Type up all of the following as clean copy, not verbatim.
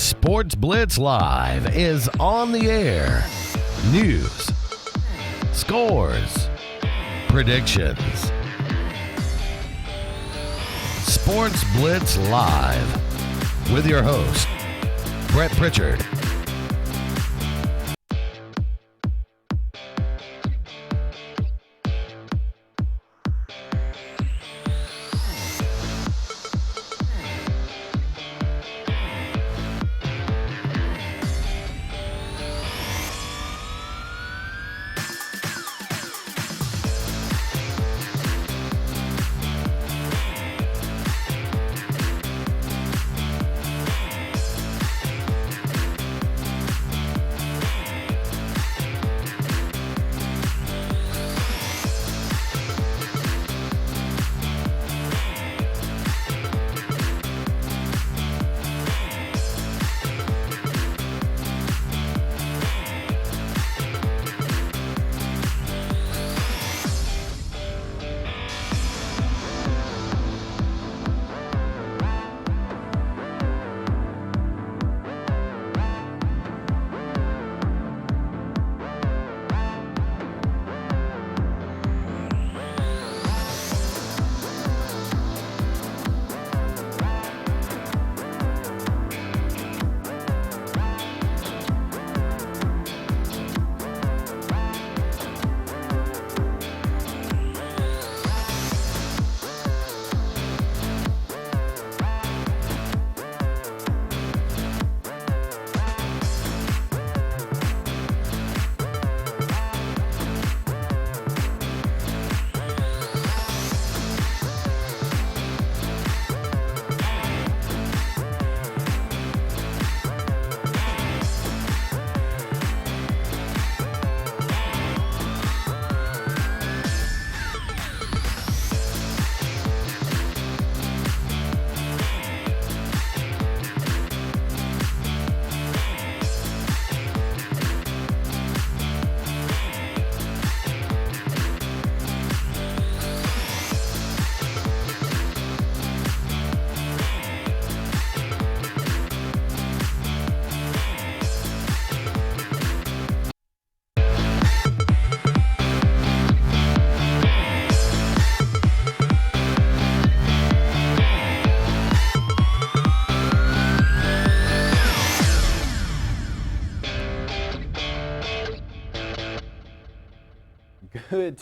Sports Blitz Live is on the air. News, scores, predictions. Sports Blitz Live with your host, Brett Pritchard.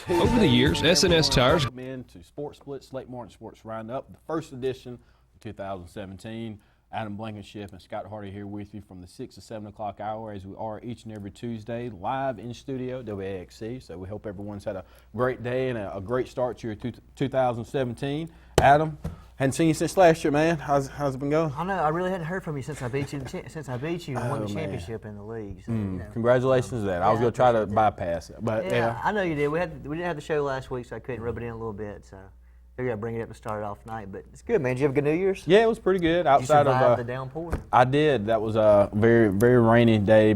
Over the years, S&S Tires to Sports Blitz, Late Morning Sports Roundup, the first edition of 2017. Adam Blankenship and Scott Hardy here with you from the 6 to 7 o'clock hour, as we are each and every Tuesday, live in studio, WAXC. So we hope everyone's had a great day and a great start to your 2017. Adam, hadn't seen you since last year, man. How's it been going? I know. I really hadn't heard from you since I beat you. And won the championship in the league. So, Congratulations to that. I was going to try to bypass it, but yeah, I know you did. We didn't have the show last week, so I couldn't rub it in a little bit. So figured I'd bring it up to start it off tonight. But it's good, man. Did you have a good New Year's? Yeah, it was pretty good. Outside did you survive of the downpour? I did. That was a very, very rainy day,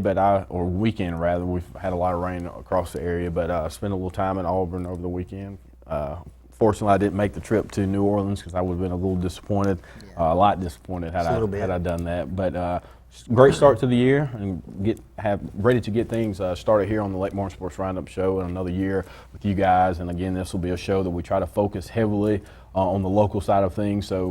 or weekend rather. We've had a lot of rain across the area, but I spent a little time in Auburn over the weekend. Fortunately, I didn't make the trip to New Orleans because I would have been a little disappointed, a lot disappointed had I done that. But great start to the year, and ready to get things started here on the Late Morning Sports Roundup show in another year with you guys. And again, this will be a show that we try to focus heavily on the local side of things. So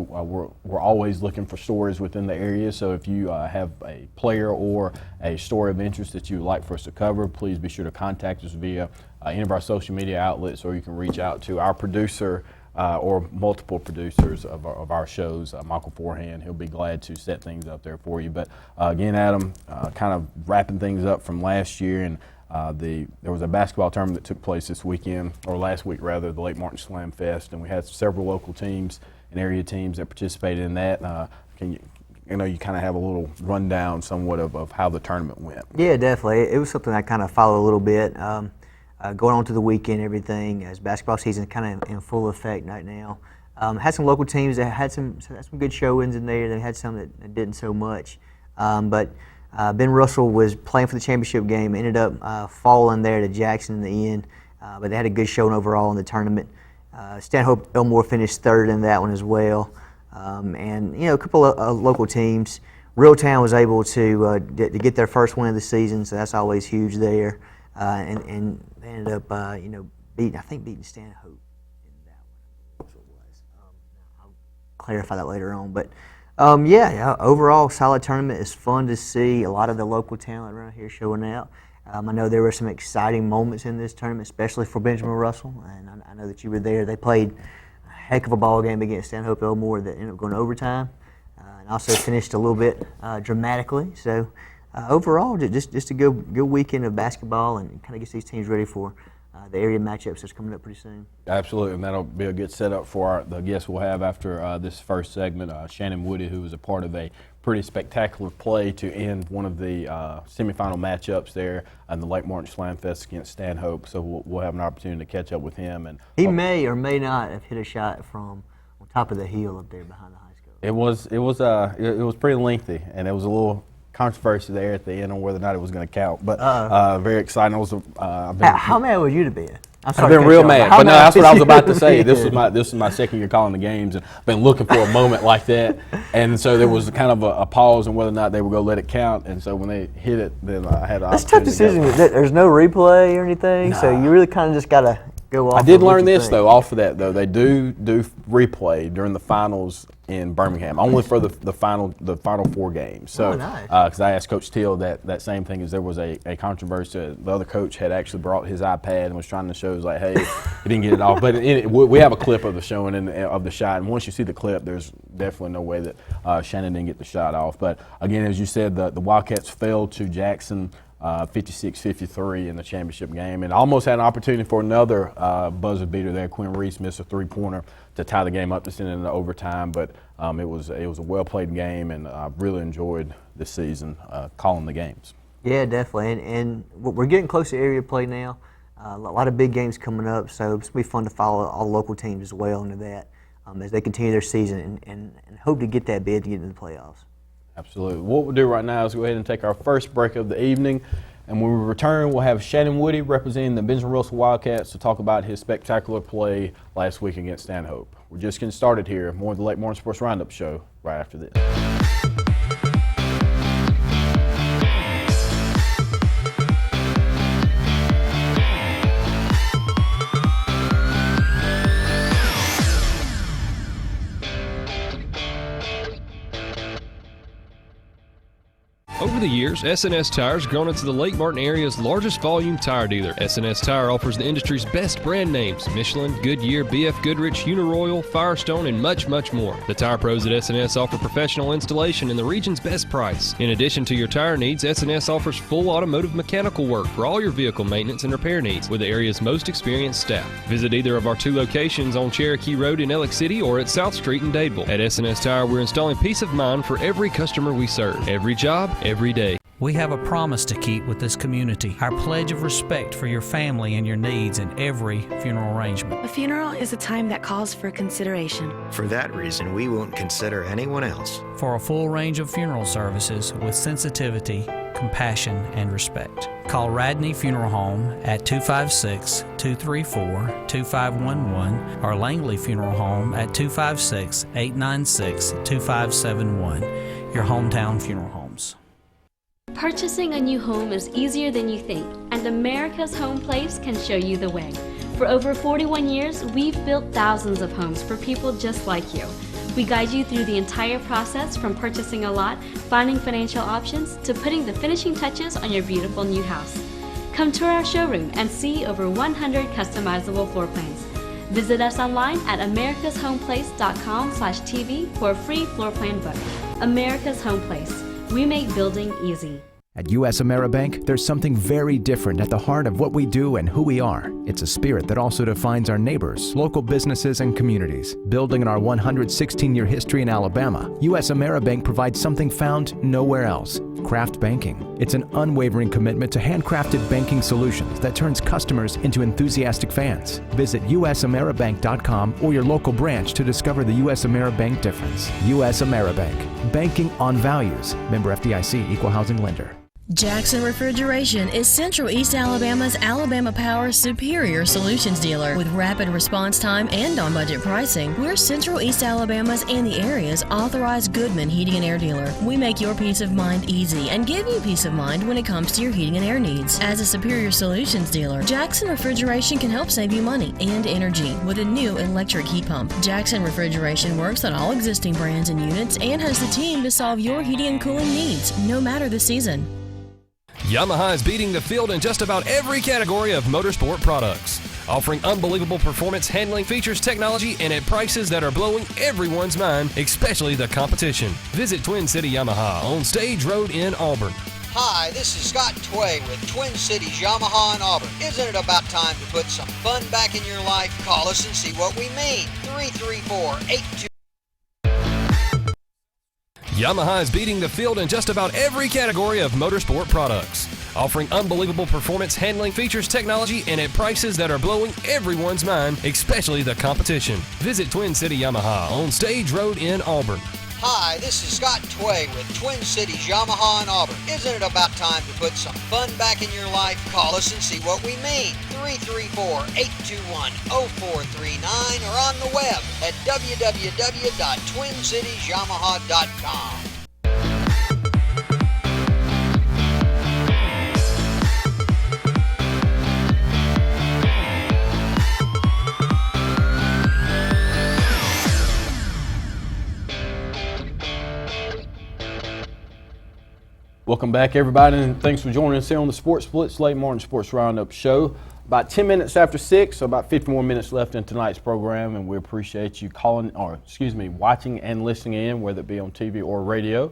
we're always looking for stories within the area. So if you have a player or a story of interest that you would like for us to cover, please be sure to contact us via any of our social media outlets, or you can reach out to our producer or multiple producers of our shows, Michael Forehand. He'll be glad to set things up there for you. But again, Adam, kind of wrapping things up from last year, and there was a basketball tournament that took place this weekend, or last week rather, the Lake Martin Slam Fest, and we had several local teams and area teams that participated in that. You kind of have a little rundown somewhat of how the tournament went. Yeah, definitely. It was something I kind of followed a little bit. Going on to the weekend, everything, as basketball season kind of in full effect right now. Had some local teams that had some good showings in there. They had some that didn't so much. But Ben Russell was playing for the championship game, ended up falling there to Jackson in the end. But they had a good showing overall in the tournament. Stanhope Elmore finished third in that one as well. And, a couple of local teams Reeltown was able to get their first win of the season, so that's always huge there. And they ended up, beating Stanhope in that one. That's what it was. I'll clarify that later on. But overall, solid tournament. It's fun to see a lot of the local talent around here showing out. I know there were some exciting moments in this tournament, especially for Benjamin Russell, and I know that you were there. They played a heck of a ball game against Stanhope Elmore that ended up going to overtime, and also finished a little bit dramatically. So overall, just a good weekend of basketball, and kind of gets these teams ready for the area matchups that's coming up pretty soon. Absolutely, and that'll be a good setup for the guests we'll have after this first segment. Shannon Woody, who was a part of a pretty spectacular play to end one of the semifinal matchups there in the Lake Martin Slam Fest against Stanhope. So we'll have an opportunity to catch up with him. And he may or may not have hit a shot from on top of the hill up there behind the high school. It was pretty lengthy, and it was a little controversy there at the end on whether or not it was going to count. But very exciting. How mad would you to be? I've been real mad, but no, that's what I was about to say. This was my second year calling the games, and I've been looking for a moment like that. And so there was kind of a pause on whether or not they were going to let it count. And so when they hit it, then I had an opportunity. That's a tough decision. There's no replay or anything, so you really kind of just got to go off. I did learn this though. Off of that though, they do replay during the finals in Birmingham, only for the final 4 games. So, because I asked Coach Teal that same thing, is there was a controversy. The other coach had actually brought his iPad and was trying to show, like, hey, he didn't get it off. But we have a clip of the showing of the shot, and once you see the clip, there's definitely no way that Shannon didn't get the shot off. But again, as you said, the Wildcats fell to Jackson 56-53 in the championship game, and almost had an opportunity for another buzzer beater there. Quinn Reese missed a 3-pointer to tie the game up to send it into overtime, but it was a well-played game, and I really enjoyed this season calling the games. Yeah, definitely, and we're getting close to area play now. A lot of big games coming up, so it's going to be fun to follow all the local teams as well into that as they continue their season and hope to get that bid to get into the playoffs. Absolutely. What we'll do right now is go ahead and take our first break of the evening, and when we return, we'll have Shannon Woody representing the Benjamin Russell Wildcats to talk about his spectacular play last week against Stanhope. We're just getting started here. More of the Lake Martin Sports Roundup show right after this. Over the years, S&S Tire has grown into the Lake Martin area's largest volume tire dealer. S&S Tire offers the industry's best brand names: Michelin, Goodyear, BF Goodrich, Uniroyal, Firestone, and much, much more. The tire pros at S&S offer professional installation and the region's best price. In addition to your tire needs, S&S offers full automotive mechanical work for all your vehicle maintenance and repair needs with the area's most experienced staff. Visit either of our 2 locations on Cherokee Road in Ellick City or at South Street in Dadeville. At S&S Tire, we're installing peace of mind for every customer we serve. Every job, every day. We have a promise to keep with this community, our pledge of respect for your family and your needs in every funeral arrangement. A funeral is a time that calls for consideration. For that reason, we won't consider anyone else. For a full range of funeral services with sensitivity, compassion, and respect, call Radney Funeral Home at 256-234-2511 or Langley Funeral Home at 256-896-2571, your hometown funeral homes. Purchasing a new home is easier than you think, and America's Home Place can show you the way. For over 41 years, we've built thousands of homes for people just like you. We guide you through the entire process, from purchasing a lot, finding financial options, to putting the finishing touches on your beautiful new house. Come tour our showroom and see over 100 customizable floor plans. Visit us online at americashomeplace.com/TV for a free floor plan book. America's Home Place. We make building easy. At U.S. AmeriBank, there's something very different at the heart of what we do and who we are. It's a spirit that also defines our neighbors, local businesses, and communities. Building on our 116-year history in Alabama, U.S. AmeriBank provides something found nowhere else: craft banking. It's an unwavering commitment to handcrafted banking solutions that turns customers into enthusiastic fans. Visit usameribank.com or your local branch to discover the U.S. AmeriBank difference. U.S. AmeriBank. Banking on values. Member FDIC, Equal Housing Lender. Jackson Refrigeration is Central East Alabama's Alabama Power superior solutions dealer. With rapid response time and on-budget pricing, we're Central East Alabama's and the area's authorized Goodman heating and air dealer. We make your peace of mind easy and give you peace of mind when it comes to your heating and air needs. As a superior solutions dealer, Jackson Refrigeration can help save you money and energy with a new electric heat pump. Jackson Refrigeration works on all existing brands and units and has the team to solve your heating and cooling needs, no matter the season. Yamaha is beating the field in just about every category of motorsport products, offering unbelievable performance, handling, features, technology, and at prices that are blowing everyone's mind, especially the competition. Visit Twin City Yamaha on Stage Road in Auburn. Hi, this is Scott Tway with Twin Cities Yamaha in Auburn. Isn't it about time to put some fun back in your life? Call us and see what we mean. 334-82. Yamaha is beating the field in just about every category of motorsport products, offering unbelievable performance, handling, features, technology, and at prices that are blowing everyone's mind, especially the competition. Visit Twin City Yamaha on Stage Road in Auburn. Hi, this is Scott Tway with Twin Cities Yamaha in Auburn. Isn't it about time to put some fun back in your life? Call us and see what we mean. 334-821-0439 or on the web at www.twincitiesyamaha.com. Welcome back, everybody, and thanks for joining us here on the Sports Blitz Late Morning Sports Roundup show. About 10 minutes after 6, so about 50 more minutes left in tonight's program, and we appreciate you watching and listening in, whether it be on TV or radio.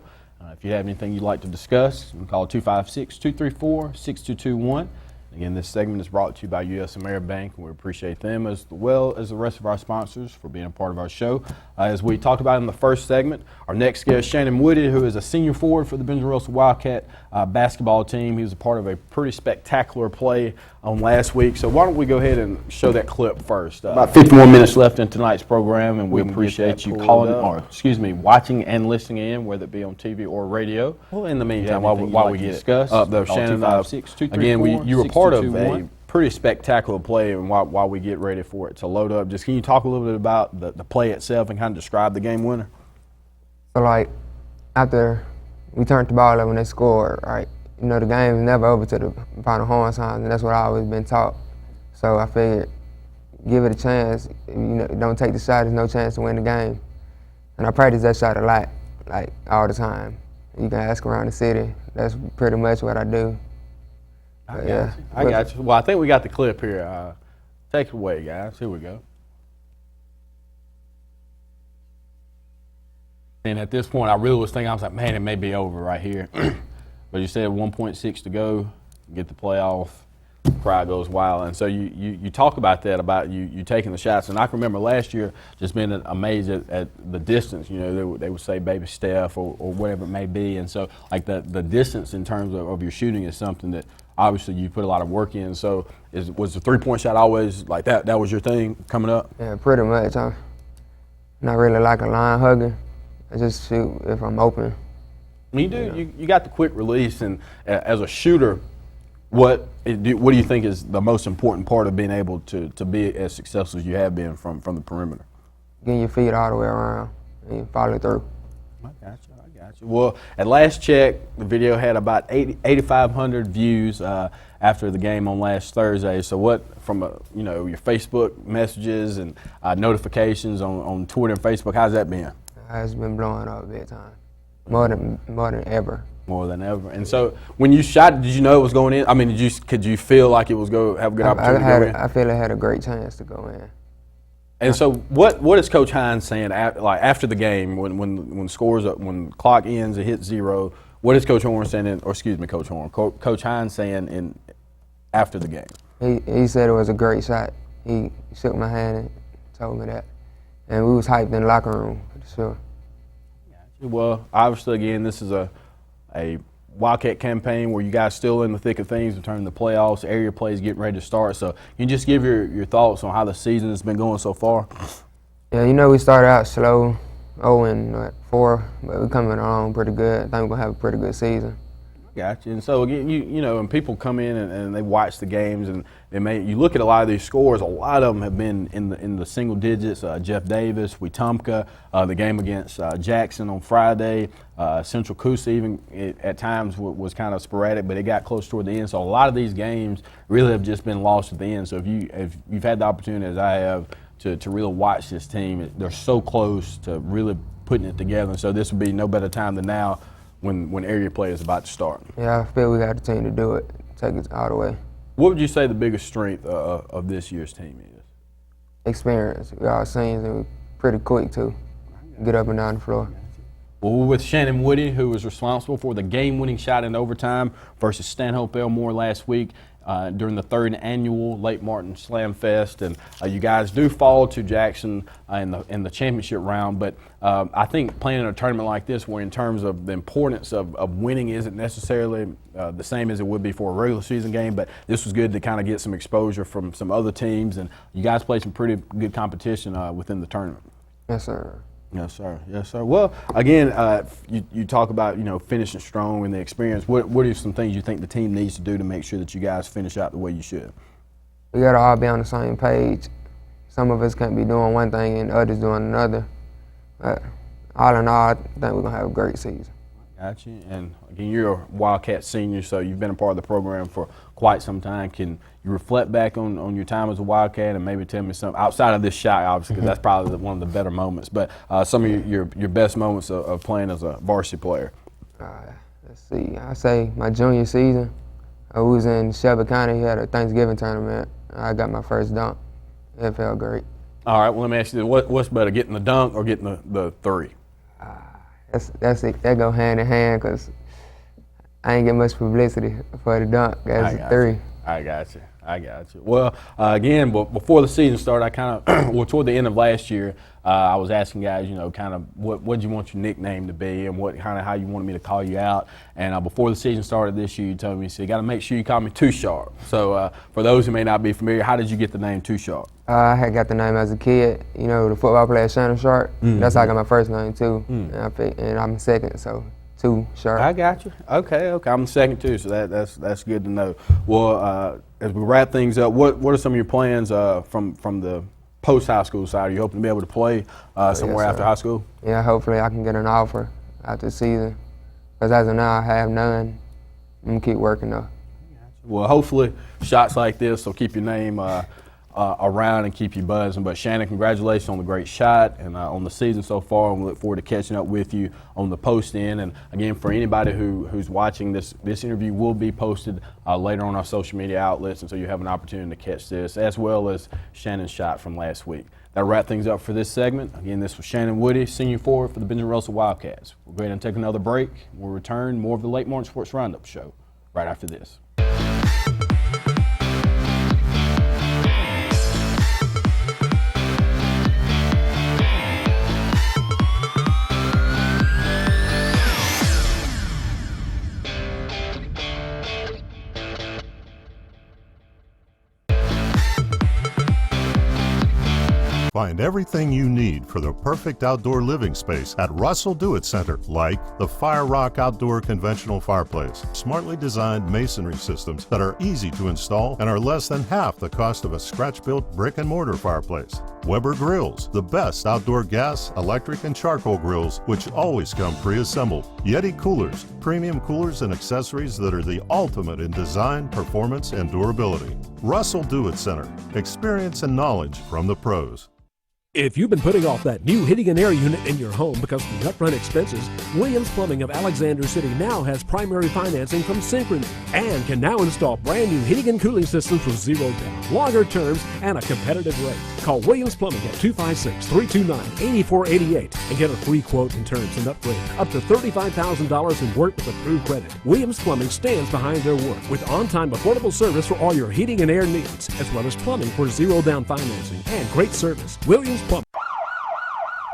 If you have anything you'd like to discuss, you can call 256-234-6221. Again, this segment is brought to you by U.S. Bank, and we appreciate them as well as the rest of our sponsors for being a part of our show. As we talked about in the first segment, our next guest, Shannon Woody, who is a senior forward for the Benjamin Russell Wildcat basketball team. He was a part of a pretty spectacular play on last week. So why don't we go ahead and show that clip first? About 50 more minutes left in tonight's program, and we appreciate you watching and listening in, whether it be on TV or radio. Well, in the meantime, while we get discuss, Shannon, again, you were part of a pretty spectacular play, and while we get ready for it to load up, just can you talk a little bit about the play itself and kind of describe the game winner? So, like, after we turned the ball up when they scored, right, you know, the game is never over to the final horn signs, and that's what I've always been taught. So I figured, give it a chance. You know, don't take the shot, there's no chance to win the game. And I practice that shot a lot, like, all the time. You can ask around the city. That's pretty much what I do. I got you. Well, I think we got the clip here. Take it away, guys. Here we go. And at this point, I really was thinking, I was like, man, it may be over right here. But you said 1.6 to go, get the playoff, crowd goes wild. And so you talk about that, about you taking the shots. And I can remember last year just being amazed at the distance. You know, they would say baby Steph or whatever it may be. And so, like, the distance in terms of your shooting is something that obviously you put a lot of work in. So was the three-point shot always like that? That was your thing coming up? Yeah, pretty much. I'm not really like a line hugger. I just shoot if I'm open. You do. You got the quick release, and as a shooter, what do you think is the most important part of being able to be as successful as you have been from the perimeter? Getting your feet all the way around and follow through. I got you. Well, at last check, the video had about 8,500 views after the game on last Thursday. So what, from your Facebook messages and notifications on Twitter and Facebook, how's that been? It's been blowing up big time, more than ever. More than ever. And so when you shot, did you know it was going in? I mean, could you feel like it was going to have a good opportunity to go in? I feel it had a great chance to go in. And so what is Coach Hines saying after the game when scores up, when clock ends, it hits zero? What is Coach Horn saying? Coach Hines saying after the game? He said it was a great shot. He shook my hand and told me that, and we was hyped in the locker room for sure. Well, obviously, again, this is a Wildcat campaign where you guys still in the thick of things in terms of the playoffs, area plays getting ready to start. So can you just give your thoughts on how the season has been going so far? Yeah, we started out slow, 0-4, but we're coming along pretty good. I think we're going to have a pretty good season. Gotcha. And so again, you know, and people come in and they watch the games, and you look at a lot of these scores. A lot of them have been in the single digits. Jeff Davis, Wetumpka, the game against Jackson on Friday, Central Coosa even at times was kind of sporadic, but it got close toward the end. So a lot of these games really have just been lost at the end. So if you've had the opportunity, as I have, to really watch this team, they're so close to really putting it together. And so this would be no better time than now, when area play is about to start. Yeah, I feel we got the team to do it, take it all the way. What would you say the biggest strength of this year's team is? Experience. We all seniors and we're pretty quick to get up and down the floor. Well, we're with Shannon Woody, who was responsible for the game-winning shot in overtime versus Stanhope Elmore last week during the 3rd annual Lake Martin Slam Fest. And you guys do fall to Jackson in the championship round, but I think playing in a tournament like this, where in terms of the importance of winning isn't necessarily the same as it would be for a regular season game, but this was good to kind of get some exposure from some other teams, and you guys played some pretty good competition within the tournament. Yes, sir. Yes, sir. Yes, sir. Well, again, you talk about, you know, finishing strong and the experience. What are some things you think the team needs to do to make sure that you guys finish out the way you should? We got to all be on the same page. Some of us can't be doing one thing and others doing another. But all in all, I think we're going to have a great season. Gotcha. And again, you're a Wildcat senior, so you've been a part of the program for quite some time. Can you reflect back on your time as a Wildcat and maybe tell me something outside of this shot, obviously, because that's probably one of the better moments, but some of your best moments of playing as a varsity player? Let's see. I say my junior season, I was in Shelby County. He had a Thanksgiving tournament. I got my first dunk. It felt great. All right. Well, let me ask you this: what's better, getting the dunk or getting the three? That's it. That go hand in hand, because I ain't get much publicity for the dunk. That's a three. I got you. Well, again, before the season started, I kind of, well, toward the end of last year, I was asking guys, you know, kind of what you want your nickname to be and what kind of how you wanted me to call you out. And before the season started this year, you told me, you got to make sure you call me Too Sharp. So for those who may not be familiar, how did you get the name Too Sharp? I had got the name as a kid. You know, the football player Shannon Sharp. That's how I got my first name too. And I'm second, so Too Sharp. I got you. Okay. I'm second too, so that's good to know. Well, as we wrap things up, what are some of your plans from the post-high school side? Are you hoping to be able to play somewhere after high school? Yeah, hopefully I can get an offer after the season. Because as of now, I have none. I'm going to keep working though. Well, hopefully shots like this will keep your name around and keep you buzzing. But Shannon, congratulations on the great shot and on the season so far, and we look forward to catching up with you on the post end. And again, for anybody who's watching, this interview will be posted later on our social media outlets, and so you have an opportunity to catch this, as well as Shannon's shot from last week. That'll wrap things up for this segment. Again, this was Shannon Woody, senior forward for the Benjamin Russell Wildcats. We'll go ahead and take another break. We'll return more of the Lake Martin Sports Roundup show right after this. Find everything you need for the perfect outdoor living space at Russell Do-It Center, like the Fire Rock Outdoor Conventional Fireplace, smartly designed masonry systems that are easy to install and are less than half the cost of a scratch-built brick and mortar fireplace. Weber Grills, the best outdoor gas, electric, and charcoal grills, which always come pre-assembled. Yeti Coolers, premium coolers and accessories that are the ultimate in design, performance, and durability. Russell Do-It Center, experience and knowledge from the pros. If you've been putting off that new heating and air unit in your home because of the upfront expenses, Williams Plumbing of Alexander City now has primary financing from Synchrony and can now install brand new heating and cooling systems with zero down, longer terms, and a competitive rate. Call Williams Plumbing at 256-329-8488 and get a free quote and terms and upgrade up to $35,000 in work with approved credit. Williams Plumbing stands behind their work with on-time affordable service for all your heating and air needs, as well as plumbing for zero down financing and great service. Williams Plumbing.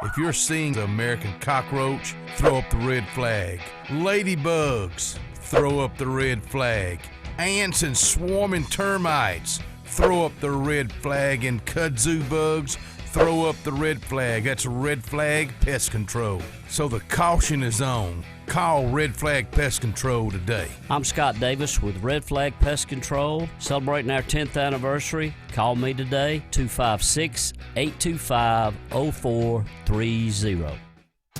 If you're seeing the American cockroach, throw up the red flag. Ladybugs, throw up the red flag. Ants and swarming termites, throw up the red flag. And kudzu bugs, throw up the red flag. That's Red Flag Pest Control. So the caution is on. Call Red Flag Pest Control today. I'm Scott Davis with Red Flag Pest Control, celebrating our 10th anniversary. Call me today, 256-825-0430.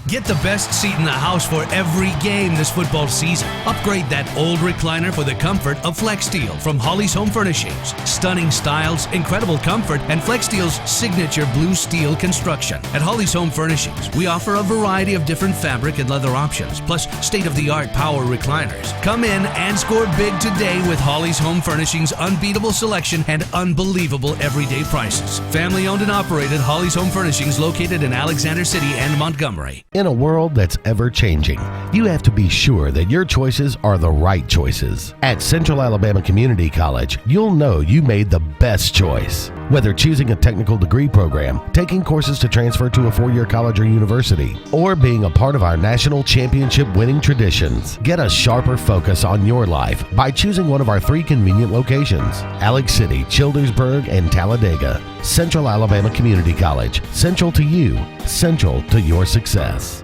Get the best seat in the house for every game this football season. Upgrade that old recliner for the comfort of FlexSteel from Holly's Home Furnishings. Stunning styles, incredible comfort, and FlexSteel's signature blue steel construction. At Holly's Home Furnishings, we offer a variety of different fabric and leather options, plus state-of-the-art power recliners. Come in and score big today with Holly's Home Furnishings' unbeatable selection and unbelievable everyday prices. Family-owned and operated, Holly's Home Furnishings located in Alexander City and Montgomery. In a world that's ever-changing, you have to be sure that your choices are the right choices. At Central Alabama Community College, you'll know you made the best choice. Whether choosing a technical degree program, taking courses to transfer to a four-year college or university, or being a part of our national championship winning traditions, get a sharper focus on your life by choosing one of our 3 convenient locations: Alex City, Childersburg, and Talladega. Central Alabama Community College. Central to you. Central to your success.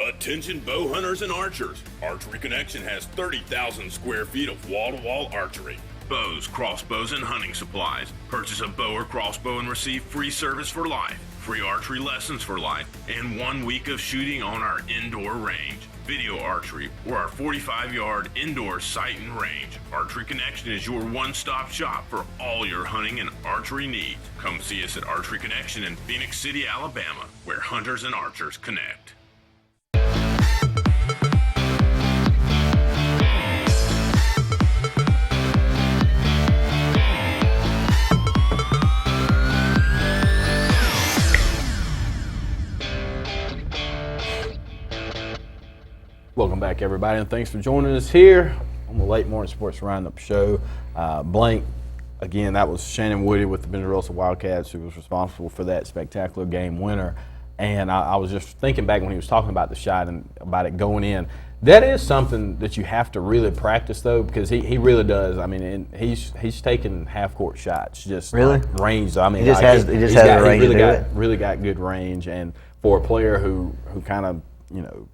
Attention bow hunters and archers. Archery Connection has 30,000 square feet of wall-to-wall archery. Bows, crossbows, and hunting supplies. Purchase a bow or crossbow and receive free service for life, free archery lessons for life, and 1 week of shooting on our indoor range. Video archery, or our 45-yard indoor sight and range. Archery Connection is your one-stop shop for all your hunting and archery needs. Come see us at Archery Connection in Phoenix City, Alabama, where hunters and archers connect. Welcome back, everybody, and thanks for joining us here on the Late Morning Sports Roundup show. Blank, again, that was Shannon Woody with the Benjamin Russell Wildcats, who was responsible for that spectacular game winner. And I was just thinking back when he was talking about the shot and about it going in. That is something that you have to really practice, though, because he really does. I mean, and he's taking half-court shots, just really like range. I mean, he really got good range, and for a player who kind of, you know.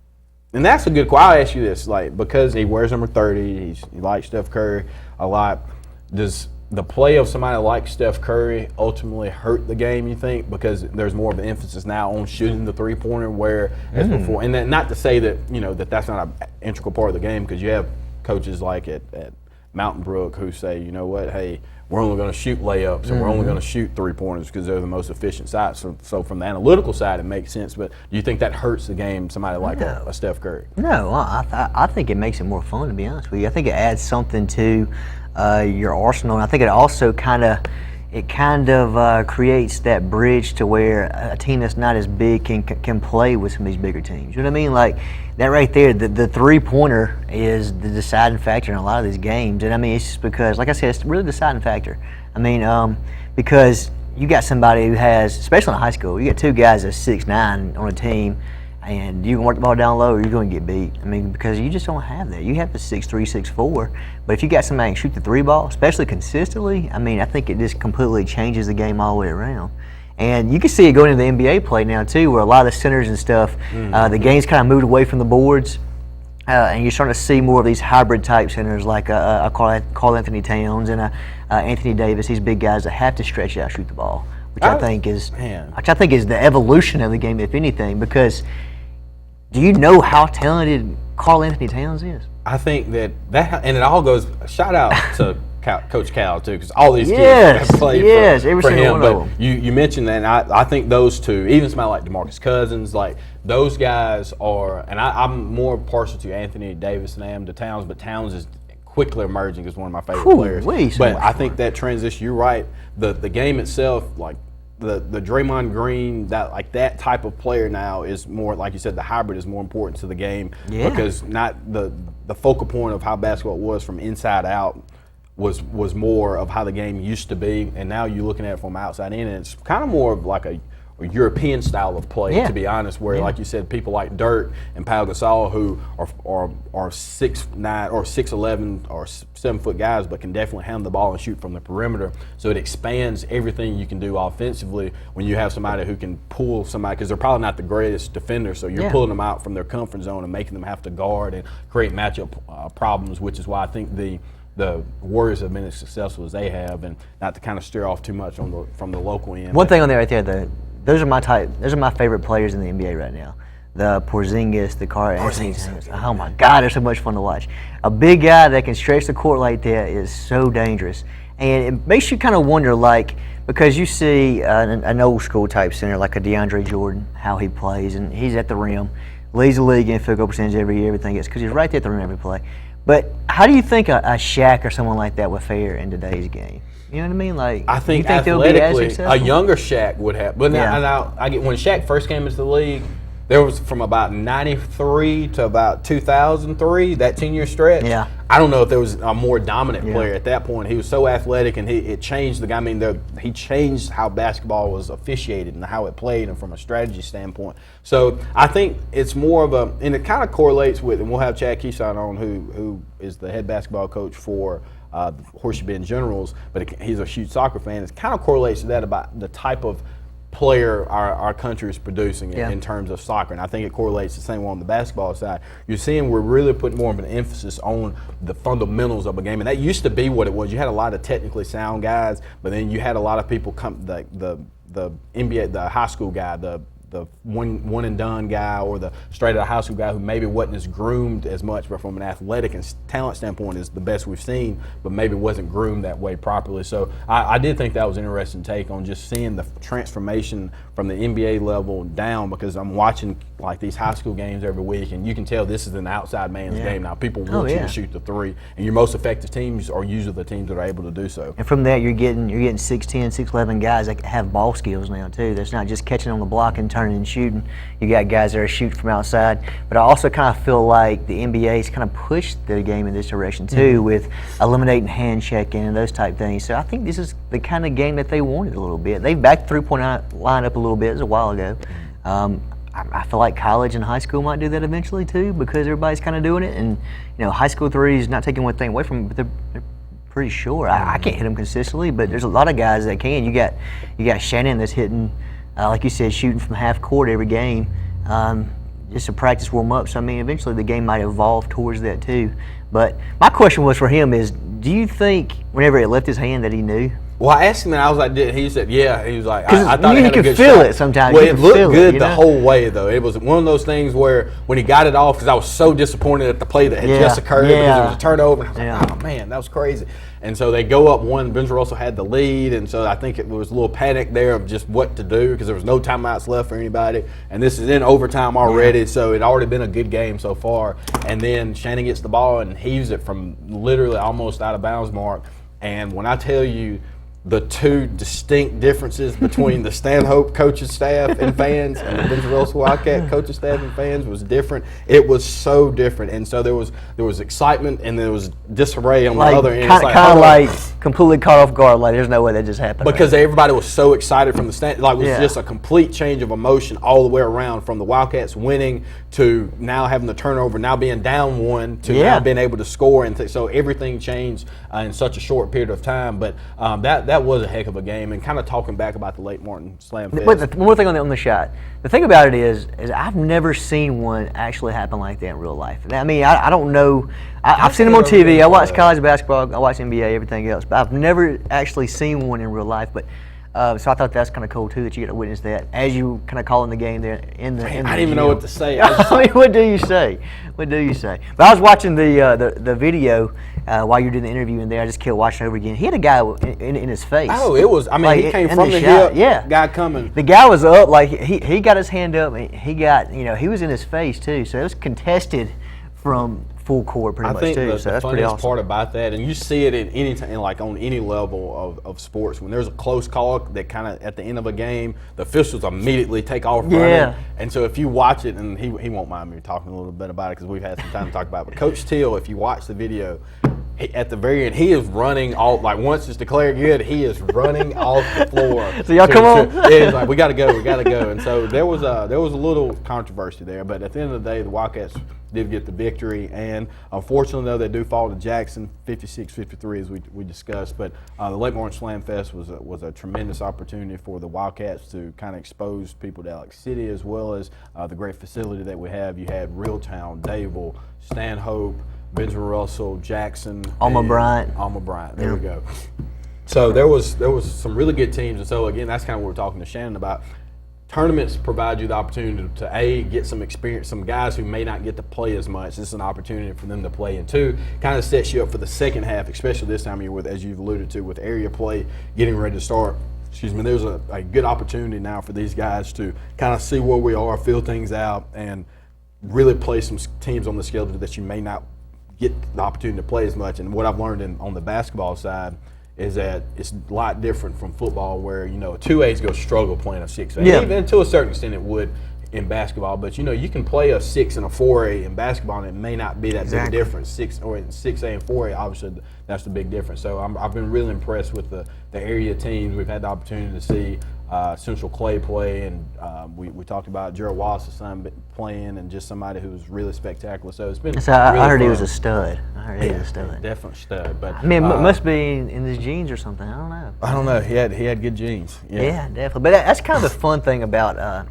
And that's a good question. I'll ask you this, like, because he wears number 30, he likes Steph Curry a lot. Does the play of somebody like Steph Curry ultimately hurt the game, you think? Because there's more of an emphasis now on shooting the three-pointer, whereas before. And then, not to say that, you know, that's not an integral part of the game, because you have coaches like at Mountain Brook who say, you know what, hey, we're only going to shoot layups and we're only going to shoot three-pointers because they're the most efficient side. So from the analytical side, it makes sense. But do you think that hurts the game, somebody like a Steph Curry? No, I think it makes it more fun, to be honest with you. I think it adds something to your arsenal. And I think it also kind of creates that bridge to where a team that's not as big can play with some of these bigger teams. You know what I mean? Like that right there, the three-pointer is the deciding factor in a lot of these games. And I mean, it's just because, like I said, it's really the deciding factor. I mean, because you got somebody who has, especially in high school, you got two guys that's 6'9" on a team, and you can work the ball down low or you're going to get beat. I mean, because you just don't have that. You have the 6'3", 6'4", but if you got somebody who can shoot the three ball, especially consistently, I mean, I think it just completely changes the game all the way around. And you can see it going into the NBA play now too, where a lot of the centers and stuff, the game's kind of moved away from the boards, and you're starting to see more of these hybrid type centers like Karl Anthony Towns and Anthony Davis. These big guys that have to stretch out, shoot the ball, which I think is the evolution of the game, if anything. Because do you know how talented Karl Anthony Towns is? I think that and it all goes. Shout out to Coach Cal too, because all these kids have played for him. But you mentioned that, and I think those two, even somebody like DeMarcus Cousins, like those guys are. And I'm more partial to Anthony Davis than I am to Towns, but Towns is quickly emerging as one of my favorite players. But I think that transition, you're right. The game itself, like the Draymond Green, that type of player now is more, like you said, the hybrid is more important to the game because not the focal point of how basketball was from inside out was more of how the game used to be, and now you're looking at it from outside in, and it's kind of more of like a European style of play, Yeah. to be honest, where, like you said, people like Dirk and Pau Gasol, who are 6'9" or 6'11" or 7-foot guys, but can definitely handle the ball and shoot from the perimeter. So it expands everything you can do offensively when you have somebody who can pull somebody, because they're probably not the greatest defender, so you're pulling them out from their comfort zone and making them have to guard and create matchup problems, which is why I think the Warriors have been as successful as they have, and not to kind of steer off too much from the local end. One thing on there right there, though, those are my favorite players in the NBA right now. The Porzingis, the Carl Anthony's. Oh my God, they're so much fun to watch. A big guy that can stretch the court like that is so dangerous, and it makes you kind of wonder, like, because you see an old school type center like a DeAndre Jordan, how he plays, and he's at the rim, leads the league in field goal percentage every year, everything else, because he's right there at the rim every play. But how do you think a Shaq or someone like that would fare in today's game? You know what I mean? Like, I think you think they'll be as athletically, a successful? younger Shaq would have. But now I get, when Shaq first came into the league, there was from about 93 to about 2003, that 10-year stretch. Yeah. I don't know if there was a more dominant player at that point. He was so athletic, and it changed the game. I mean, he changed how basketball was officiated and how it played, and from a strategy standpoint. So I think it's more of a, and it kind of correlates with, and we'll have Chad Keyshawn on, who is the head basketball coach for the Horseshoe Bend Generals, but he's a huge soccer fan. It kind of correlates to that about the type of player our country is producing in terms of soccer, and I think it correlates the same way on the basketball side. You're seeing we're really putting more of an emphasis on the fundamentals of a game, and that used to be what it was. You had a lot of technically sound guys, but then you had a lot of people come, the NBA, the high school guy, the one and done guy, or the straight out of high school guy who maybe wasn't as groomed as much, but from an athletic and talent standpoint is the best we've seen, but maybe wasn't groomed that way properly. So I did think that was an interesting take on just seeing the transformation from the NBA level down, because I'm watching like these high school games every week, and you can tell this is an outside man's game now. People want you to shoot the three, and your most effective teams are usually the teams that are able to do so. And from that, you're getting 6'10", 6'11" guys that have ball skills now too. That's not just catching on the block and turning and shooting. You got guys that are shooting from outside. But I also kind of feel like the NBA's kind of pushed the game in this direction too, with eliminating hand checking and those type things. So I think this is the kind of game that they wanted a little bit. They backed the 3-point line up a little bit. It was a while ago. I feel like college and high school might do that eventually too, because everybody's kind of doing it. And high school threes, not taking one thing away from them, but they're pretty sure. I can't hit them consistently, but there's a lot of guys that can. You got Shannon that's hitting, like you said, shooting from half court every game, just to practice warm up. So I mean, eventually the game might evolve towards that too. But my question was for him is, do you think whenever it left his hand that he knew? Well, I asked him that. I was like, he said, yeah. He was like, I thought you it had a could good feel shot. it sometimes. Well, You it could looked feel good it, the whole way, though. It was one of those things where when he got it off, because I was so disappointed at the play that had just occurred, because it was a turnover. And I was like, oh, man, that was crazy. And so they go up one. Benjamin Russell had the lead, and so I think it was a little panic there of just what to do, because there was no timeouts left for anybody. And this is in overtime already, so it had already been a good game so far. And then Shannon gets the ball and heaves it from literally almost out of bounds mark. And when I tell you the two distinct differences between the Stanhope coaching staff and fans and the Benjamin Russell Wildcat coaching staff and fans was different. It was so different, and so there was excitement and there was disarray on the other end. Kind of like completely caught off guard. Like there's no way that just happened. Because everybody was so excited from the stand. Like it was just a complete change of emotion all the way around, from the Wildcats winning to now having the turnover, now being down one to now being able to score, and so everything changed in such a short period of time. But that was a heck of a game, and kind of talking back about the Lake Martin Slam Fest. But one more thing on the shot. The thing about it is I've never seen one actually happen like that in real life. I mean, I don't know. I've seen them on TV. I watch college basketball. I watch NBA, everything else. But I've never actually seen one in real life. But so I thought that's kind of cool too, that you get to witness that as you kind of calling the game there in the. I didn't even know what to say. I mean, what do you say? What do you say? But I was watching the video while you were doing the interview in there. I just kept watching over again. He had a guy in his face. Oh, it was. I mean, he came from the shot. hip. Guy coming. The guy was up, like he got his hand up. And he got, he was in his face too. So it was contested from full court pretty much too. I think So the that's pretty funniest awesome. part about that, and you see it in any time, like on any level of sports, when there's a close call that kind of at the end of a game, the officials immediately take off running. And so if you watch it, and he won't mind me talking a little bit about it because we've had some time to talk about it. But Coach Teal, if you watch the video, at the very end, he is running all, like once it's declared good, he is running off the floor. So y'all come on. Yeah, he's like, we got to go. And so there was a little controversy there, but at the end of the day, the Wildcats did get the victory. And unfortunately, though, they do fall to Jackson 56-53 as we discussed. But the Lake Martin Slam Fest was a tremendous opportunity for the Wildcats to kind of expose people to Alex City, as well as the great facility that we have. You had Reeltown, Dayville, Stanhope, Benjamin Russell, Jackson, Alma Bryant. There we go. So there was some really good teams, and so again, that's kind of what we're talking to Shannon about. Tournaments provide you the opportunity to get some experience, some guys who may not get to play as much. This is an opportunity for them to play, and two, kind of sets you up for the second half, especially this time of year with, as you've alluded to, with area play getting ready to start. There's a good opportunity now for these guys to kind of see where we are, feel things out, and really play some teams on the schedule that you may not get the opportunity to play as much. And what I've learned on the basketball side is that it's a lot different from football, where a 2A is going to struggle playing a 6A. Yeah. Even to a certain extent it would in basketball, but you can play a 6 and a 4A in basketball, and it may not be that big difference. 6A and 4A, obviously that's the big difference. So I've been really impressed with the area teams. We've had the opportunity to see Central Clay play, and we talked about Gerald Wallace's son playing, and just somebody who was really spectacular. So it's been. I heard he was a stud. Definitely stud. But I mean, it must be in his genes or something. I don't know. He had good genes. Yeah, definitely. But that's kind of the fun thing about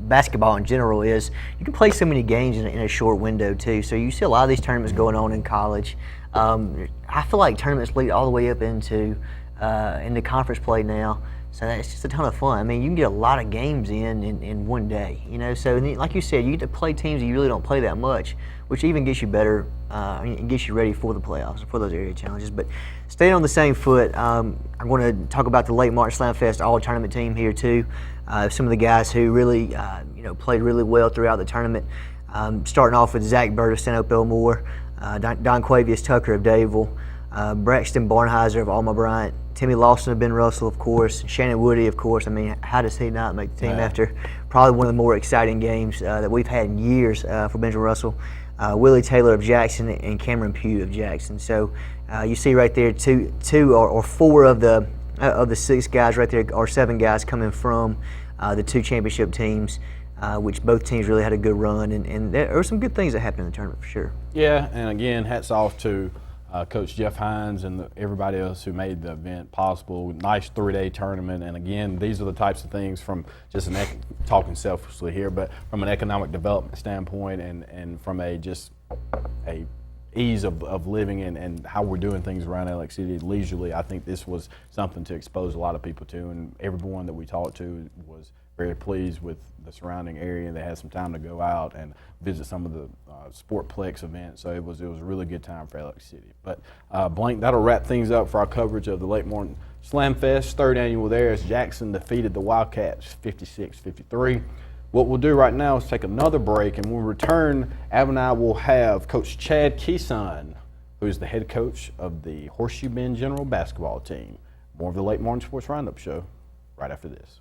basketball in general is you can play so many games in a short window too. So you see a lot of these tournaments going on in college. I feel like tournaments lead all the way up into conference play now. So it's just a ton of fun. I mean, you can get a lot of games in one day, So like you said, you get to play teams that you really don't play that much, which even gets you better, it gets you ready for the playoffs, for those area challenges. But staying on the same foot, I'm going to talk about the Lake Martin Slam Fest all-tournament team here too. Some of the guys who really, played really well throughout the tournament. Starting off with Zach Bird of Stanhope Elmore, Don Quavius Tucker of Dayville, Braxton Barnheiser of Alma Bryant, Timmy Lawson of Ben Russell, of course, Shannon Woody, of course. I mean, how does he not make the team after probably one of the more exciting games that we've had in years for Benjamin Russell? Willie Taylor of Jackson and Cameron Pugh of Jackson. So you see right there two or four of the 6 guys right there, or 7 guys coming from the 2 championship teams, which both teams really had a good run, and there were some good things that happened in the tournament for sure. Yeah, and again, hats off to Coach Jeff Hines and everybody else who made the event possible. Nice 3-day tournament, and again, these are the types of things from just talking selfishly here, but from an economic development standpoint, and from a ease of living and how we're doing things around Alex City leisurely. I think this was something to expose a lot of people to, and everyone that we talked to was very pleased with the surrounding area. They had some time to go out and visit some of the Sportplex events, so it was a really good time for Alex City. But Blank, that'll wrap things up for our coverage of the Lake Martin Slam Fest, 3rd annual there, as Jackson defeated the Wildcats 56-53. What we'll do right now is take another break, and when we return, Ab and I will have Coach Chad Keeson, who is the head coach of the Horseshoe Bend General basketball team. More of the Lake Martin Sports Roundup show right after this.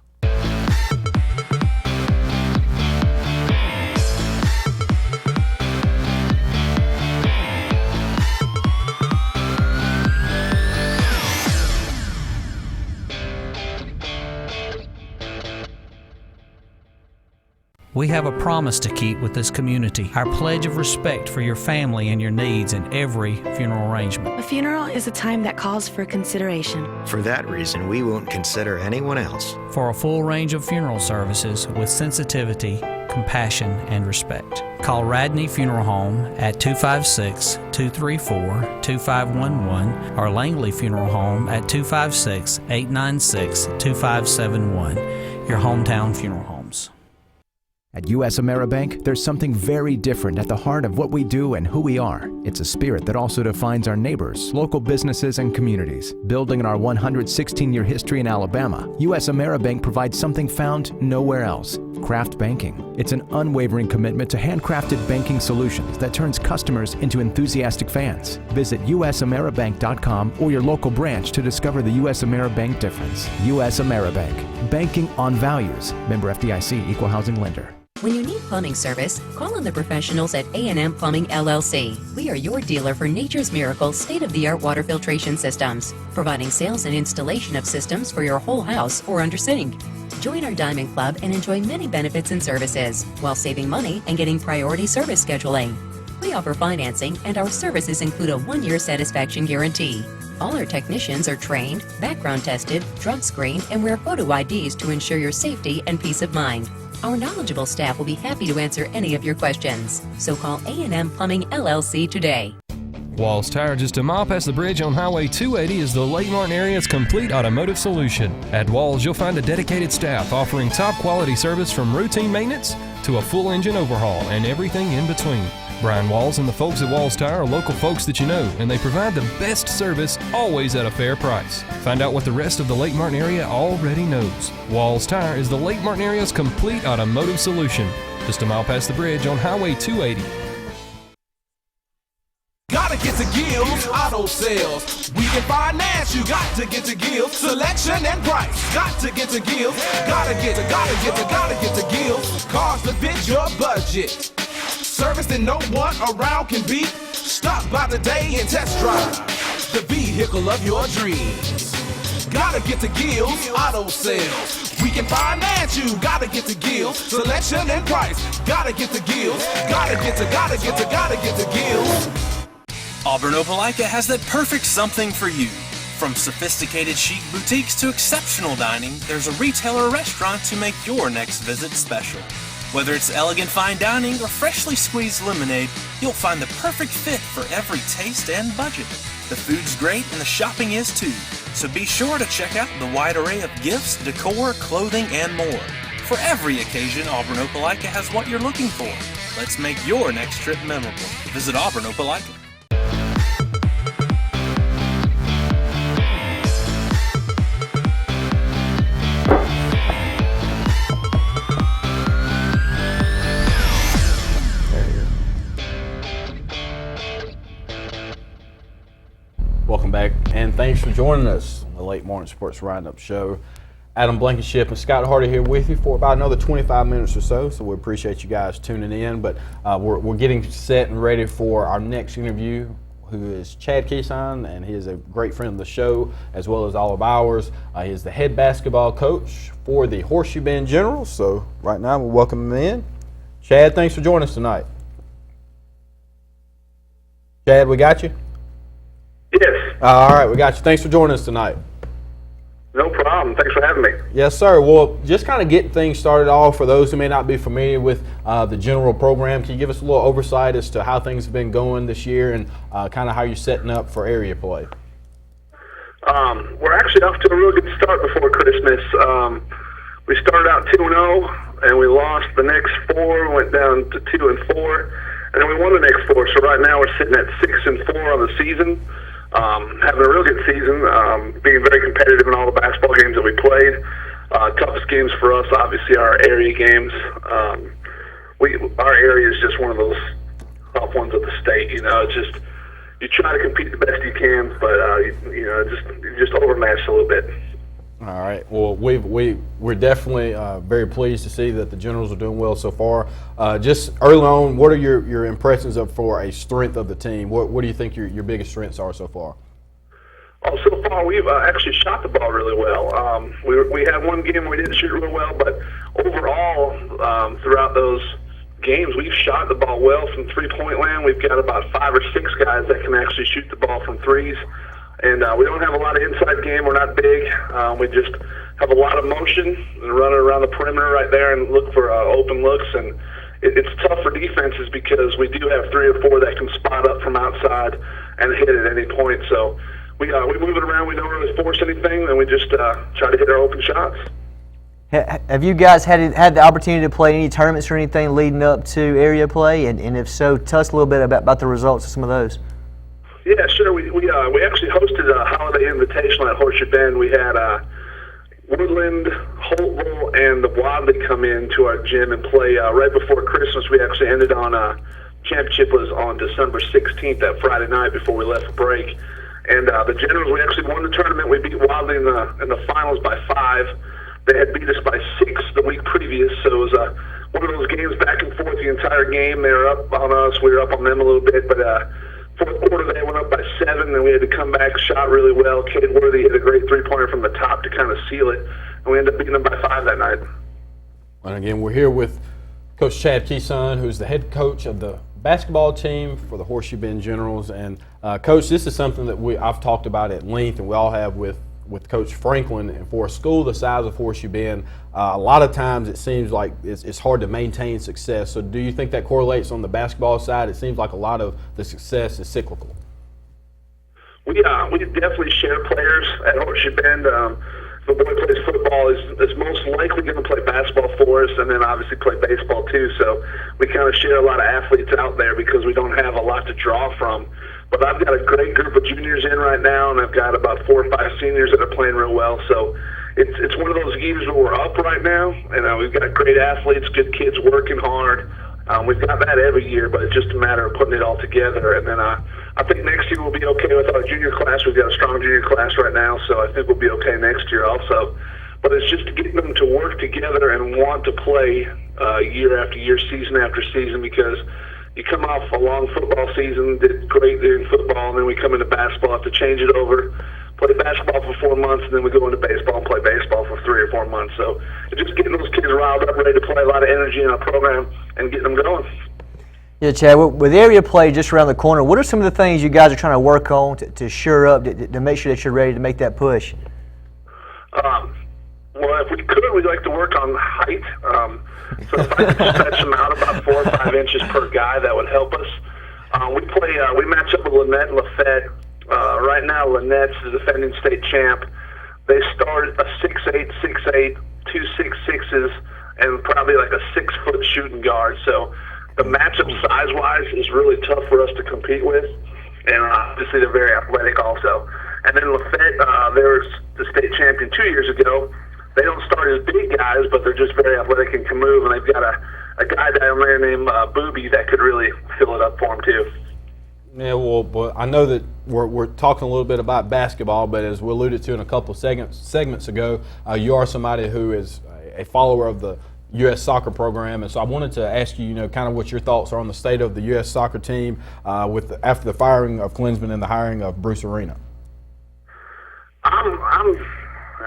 We have a promise to keep with this community, our pledge of respect for your family and your needs in every funeral arrangement. A funeral is a time that calls for consideration. For that reason, we won't consider anyone else. For a full range of funeral services with sensitivity, compassion, and respect, call Radney Funeral Home at 256-234-2511 or Langley Funeral Home at 256-896-2571. Your hometown funeral homes. At US AmeriBank, there's something very different at the heart of what we do and who we are. It's a spirit that also defines our neighbors, local businesses, and communities. Building on our 116-year history in Alabama, US AmeriBank provides something found nowhere else: craft banking. It's an unwavering commitment to handcrafted banking solutions that turns customers into enthusiastic fans. Visit usameribank.com or your local branch to discover the US AmeriBank difference. US AmeriBank, banking on values. Member FDIC, equal housing lender. When you need plumbing service, call on the professionals at A&M Plumbing LLC. We are your dealer for Nature's Miracle state-of-the-art water filtration systems, providing sales and installation of systems for your whole house or under sink. Join our Diamond Club and enjoy many benefits and services while saving money and getting priority service scheduling. We offer financing, and our services include a 1-year satisfaction guarantee. All our technicians are trained, background tested, drug screened, and wear photo IDs to ensure your safety and peace of mind. Our knowledgeable staff will be happy to answer any of your questions. So call A&M Plumbing LLC today. Walls Tire, just a mile past the bridge on Highway 280, is the Lake Martin area's complete automotive solution. At Walls, you'll find a dedicated staff offering top quality service from routine maintenance to a full engine overhaul and everything in between. Brian Walls and the folks at Walls Tire are local folks that you know, and they provide the best service, always at a fair price. Find out what the rest of the Lake Martin area already knows. Walls Tire is the Lake Martin area's complete automotive solution. Just a mile past the bridge on Highway 280. Gotta get to Gills Auto Sales. We can finance, you got to get to Gills. Selection and price. Got to get to Gills. Gotta get to Gills. Cars that fit your budget. Service that no one around can beat. Stop by today and test drive the vehicle of your dreams. Gotta get to Gills Auto Sales. We can finance you. Gotta get to Gills. Selection and price. Gotta get to Gills. Gotta get to Gills. Auburn Opelika has that perfect something for you. From sophisticated chic boutiques to exceptional dining, there's a retailer or restaurant to make your next visit special. Whether it's elegant fine dining or freshly squeezed lemonade, you'll find the perfect fit for every taste and budget. The food's great and the shopping is too, so be sure to check out the wide array of gifts, decor, clothing, and more. For every occasion, Auburn Opelika has what you're looking for. Let's make your next trip memorable. Visit Auburn Opelika. Welcome back, and thanks for joining us on the Lake Martin Sports Roundup Show. Adam Blankenship and Scott Hardy here with you for about another 25 minutes or so, so we appreciate you guys tuning in. But we're getting set and ready for our next interview, who is Chad Keeson, and he is a great friend of the show, as well as all of ours. He is the head basketball coach for the Horseshoe Bend Generals, so right now we'll welcome him in. Chad, thanks for joining us tonight. Chad, we got you? Yes. All right, we got you. Thanks for joining us tonight. No problem. Thanks for having me. Yes, sir. Well, just kind of getting things started off, for those who may not be familiar with the general program, can you give us a little oversight as to how things have been going this year and kind of how you're setting up for area play? We're actually off to a real good start before Christmas. We started out 2-0, and we lost the next 4, went down to 2-4, and then we won the next 4. So right now we're sitting at 6-4 on the season. Having a real good season, being very competitive in all the basketball games that we played. Toughest games for us, obviously, are our area games. Our area is just one of those tough ones of the state. You know, it's just you try to compete the best you can, but you're just overmatched a little bit. All right. Well, we're definitely very pleased to see that the Generals are doing well so far. Just early on, what are your impressions for a strength of the team? What do you think your biggest strengths are so far? Oh, so far we've actually shot the ball really well. We had one game where we didn't shoot real well, but overall, throughout those games, we've shot the ball well from three-point land. We've got about 5 or 6 guys that can actually shoot the ball from threes. And we don't have a lot of inside game. We're not big. We just have a lot of motion and run around the perimeter right there and look for open looks. And it's tough for defenses because we do have 3 or 4 that can spot up from outside and hit at any point. So we move it around. We don't really force anything, and we just try to hit our open shots. Have you guys had the opportunity to play any tournaments or anything leading up to area play? And if so, tell us a little bit about the results of some of those. Yeah, sure. We actually hosted a holiday invitational at Horseshoe Bend. We had Woodland, Holtville, and the Wadley come in to our gym and play right before Christmas. We actually ended on championship was on December 16th, that Friday night before we left for break. And the Generals, we actually won the tournament. We beat Wadley in the finals by 5. They had beat us by 6 the week previous, so it was one of those games back and forth the entire game. They were up on us. We were up on them a little bit. But fourth quarter, they went up by 7, and we had to come back, shot really well. Cade Worthy hit a great three-pointer from the top to kind of seal it. And we ended up beating them by 5 that night. And again, we're here with Coach Chad Keeson, who's the head coach of the basketball team for the Horseshoe Bend Generals. And Coach, this is something that I've talked about at length, and we all have with Coach Franklin. And for a school the size of Horseshoe Bend, a lot of times it seems like it's hard to maintain success. So do you think that correlates on the basketball side? It seems like a lot of the success is cyclical. We definitely share players at Horseshoe Bend. The boy plays football is most likely going to play basketball for us, and then obviously play baseball too. So we kind of share a lot of athletes out there because we don't have a lot to draw from. But I've got a great group of juniors in right now, and I've got about 4 or 5 seniors that are playing real well. So it's one of those years where we're up right now, and we've got great athletes, good kids working hard. We've got that every year, but it's just a matter of putting it all together. And then I think next year we'll be okay with our junior class. We've got a strong junior class right now, so I think we'll be okay next year also. But it's just getting them to work together and want to play year after year, season after season, because you come off a long football season, did great during football, and then we come into basketball, have to change it over, play basketball for 4 months, and then we go into baseball and play baseball for 3 or 4 months. So it's just getting those kids riled up, ready to play, a lot of energy in our program, and getting them going. Yeah, Chad, with area play just around the corner, what are some of the things you guys are trying to work on to shore up, to make sure that you're ready to make that push? Well, if we could, we'd like to work on height. So if I could stretch them out about 4 or 5 inches per guy, that would help us. We match up with Lynette and Lafette. Right now, Lynette's the defending state champ. They start a 6'8", 6'8", 2 6'6", and probably like a 6-foot shooting guard. So the matchup size-wise is really tough for us to compete with. And obviously they're very athletic also. And then Lafette, they were the state champion 2 years ago. They don't start as big guys, but they're just very athletic and can move. And they've got a guy down there named Booby that could really fill it up for them too. Yeah, well, but I know that we're talking a little bit about basketball, but as we alluded to in a couple segments ago, you are somebody who is a follower of the U.S. soccer program, and so I wanted to ask you, kind of what your thoughts are on the state of the U.S. soccer team after the firing of Klinsman and the hiring of Bruce Arena.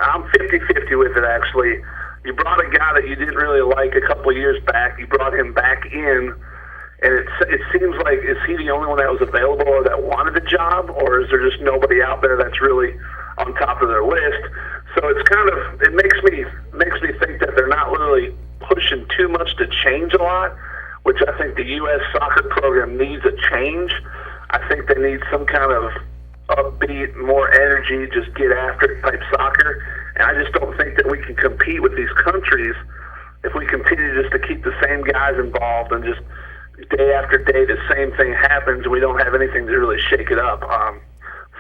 I'm 50-50 with it, actually. You brought a guy that you didn't really like a couple of years back. You brought him back in, and it seems like, is he the only one that was available or that wanted the job, or is there just nobody out there that's really on top of their list? So it makes me think that they're not really pushing too much to change a lot, which I think the U.S. soccer program needs a change. I think they need some kind of upbeat, more energy, just get after it type soccer. And I just don't think that we can compete with these countries if we continue just to keep the same guys involved and just day after day the same thing happens and we don't have anything to really shake it up.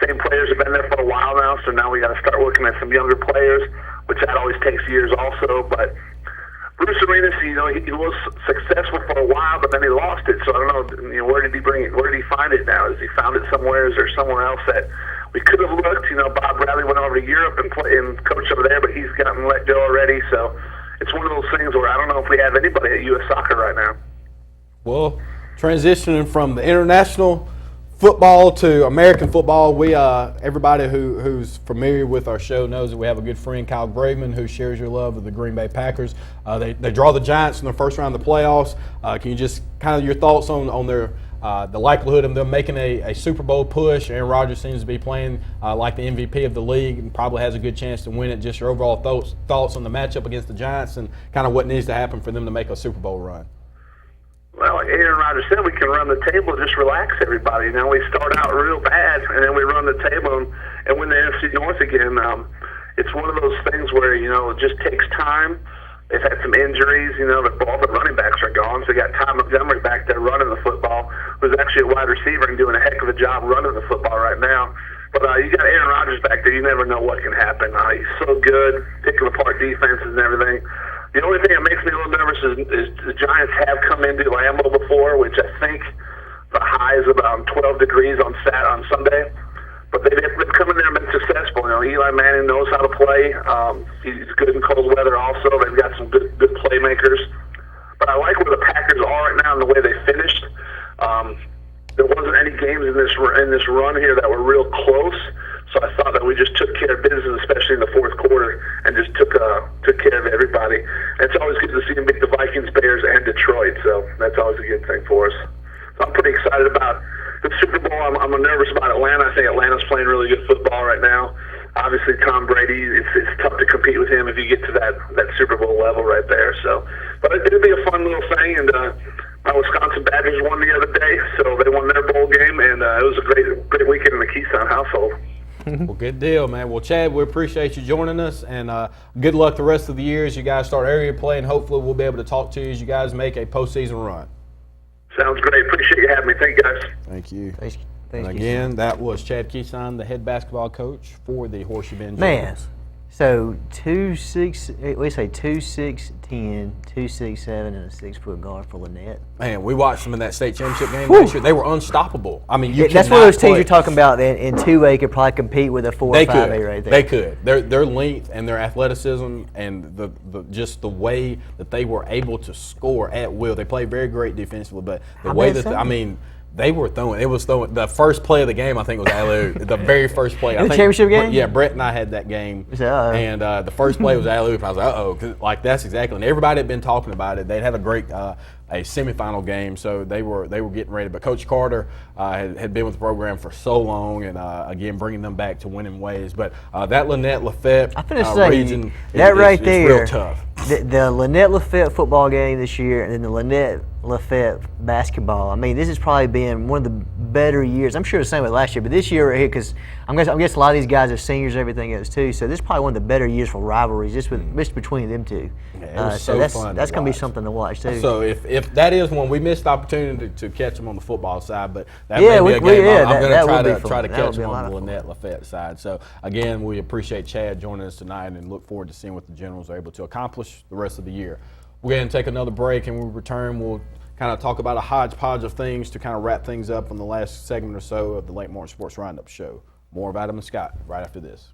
Same players have been there for a while now, so now we got to start looking at some younger players, which that always takes years also. But Bruce Arenas, he was successful for a while, but then he lost it. So I don't know, where did he bring it? Where did he find it now? Has he found it somewhere? Is there somewhere else that we could have looked? Bob Bradley went over to Europe and coached over there, but he's gotten let go already. So it's one of those things where I don't know if we have anybody at U.S. Soccer right now. Well, transitioning from the international football to American football, we everybody who's familiar with our show knows that we have a good friend, Kyle Graveman, who shares your love of the Green Bay Packers. They draw the Giants in the first round of the playoffs. Can you just kind of your thoughts on their the likelihood of them making a Super Bowl push? Aaron Rodgers seems to be playing like the MVP of the league and probably has a good chance to win it. Just your overall thoughts on the matchup against the Giants and kind of what needs to happen for them to make a Super Bowl run. Well, like Aaron Rodgers said, we can run the table, just relax everybody. We start out real bad, and then we run the table and win the NFC North again. It's one of those things where, it just takes time. They've had some injuries, all the running backs are gone, so you got Ty Montgomery back there running the football, who's actually a wide receiver and doing a heck of a job running the football right now. But you got Aaron Rodgers back there, you never know what can happen. He's so good, picking apart defenses and everything. The only thing that makes me a little nervous is the Giants have come into Lambeau before, which I think the high is about 12 degrees on Sunday. But they've come in there and been successful. Eli Manning knows how to play. He's good in cold weather also. They've got some good playmakers. But I like where the Packers are right now and the way they finished. There wasn't any games in this run here that were real close, so I thought that we just took care of business, especially in the fourth quarter, and just took care of everybody. And it's always good to see them beat the Vikings, Bears, and Detroit, so that's always a good thing for us. So I'm pretty excited about the Super Bowl. I'm nervous about Atlanta. I think Atlanta's playing really good football right now. Obviously, Tom Brady, it's tough to compete with him if you get to that Super Bowl level right there. So, but it'll be a fun little thing, and my Wisconsin Badgers won the other day, so they won their bowl game, and it was a great weekend in the Keystone household. Well, good deal, man. Well, Chad, we appreciate you joining us, and good luck the rest of the year as you guys start area play, and hopefully we'll be able to talk to you as you guys make a postseason run. Sounds great. Appreciate you having me. Thank you, guys. Thank you. Thanks, and again, that was Chad Keystone, the head basketball coach for the Horseshoe Bend Man, Giants. so 2'6", we say 2'6", 10, 2'6", 7", and a 6-foot guard for Lynette. Man, we watched them in that state championship game last year. They were unstoppable. I mean, that's one of those teams you're talking about in 2A could probably compete with a 4 or 5A right there. They could. Their length and their athleticism and just the way that they were able to score at will. They played very great defensively, but the way that they were throwing. It was throwing. The first play of the game, I think, was alley-oop. The very first play. The championship game? Yeah, Brett and I had that game. And the first play was alley-oop. I was like, uh-oh. Like, that's exactly. And everybody had been talking about it. They'd had a great a semifinal game, so they were getting ready. But Coach Carter had been with the program for so long, and again, bringing them back to winning ways. But that Lynette Lafayette region is real tough. The Lynette Lafayette football game this year, and then the Lynette Lafayette basketball. I mean, this has probably been one of the better years. I'm sure the same with last year, but this year right here, because I'm guessing a lot of these guys are seniors and everything else too. So this is probably one of the better years for rivalries, just between them two. Yeah, so that's going to be something to watch too. So if that is one, we missed the opportunity to catch them on the football side, but that may be a game I'm going to try to catch them on the Lynette Lafayette side. So again, we appreciate Chad joining us tonight and look forward to seeing what the Generals are able to accomplish the rest of the year. We're going to take another break, and when we return, we'll kind of talk about a hodgepodge of things to kind of wrap things up on the last segment or so of the Lake Martin Sports Roundup show. More of Adam and Scott right after this.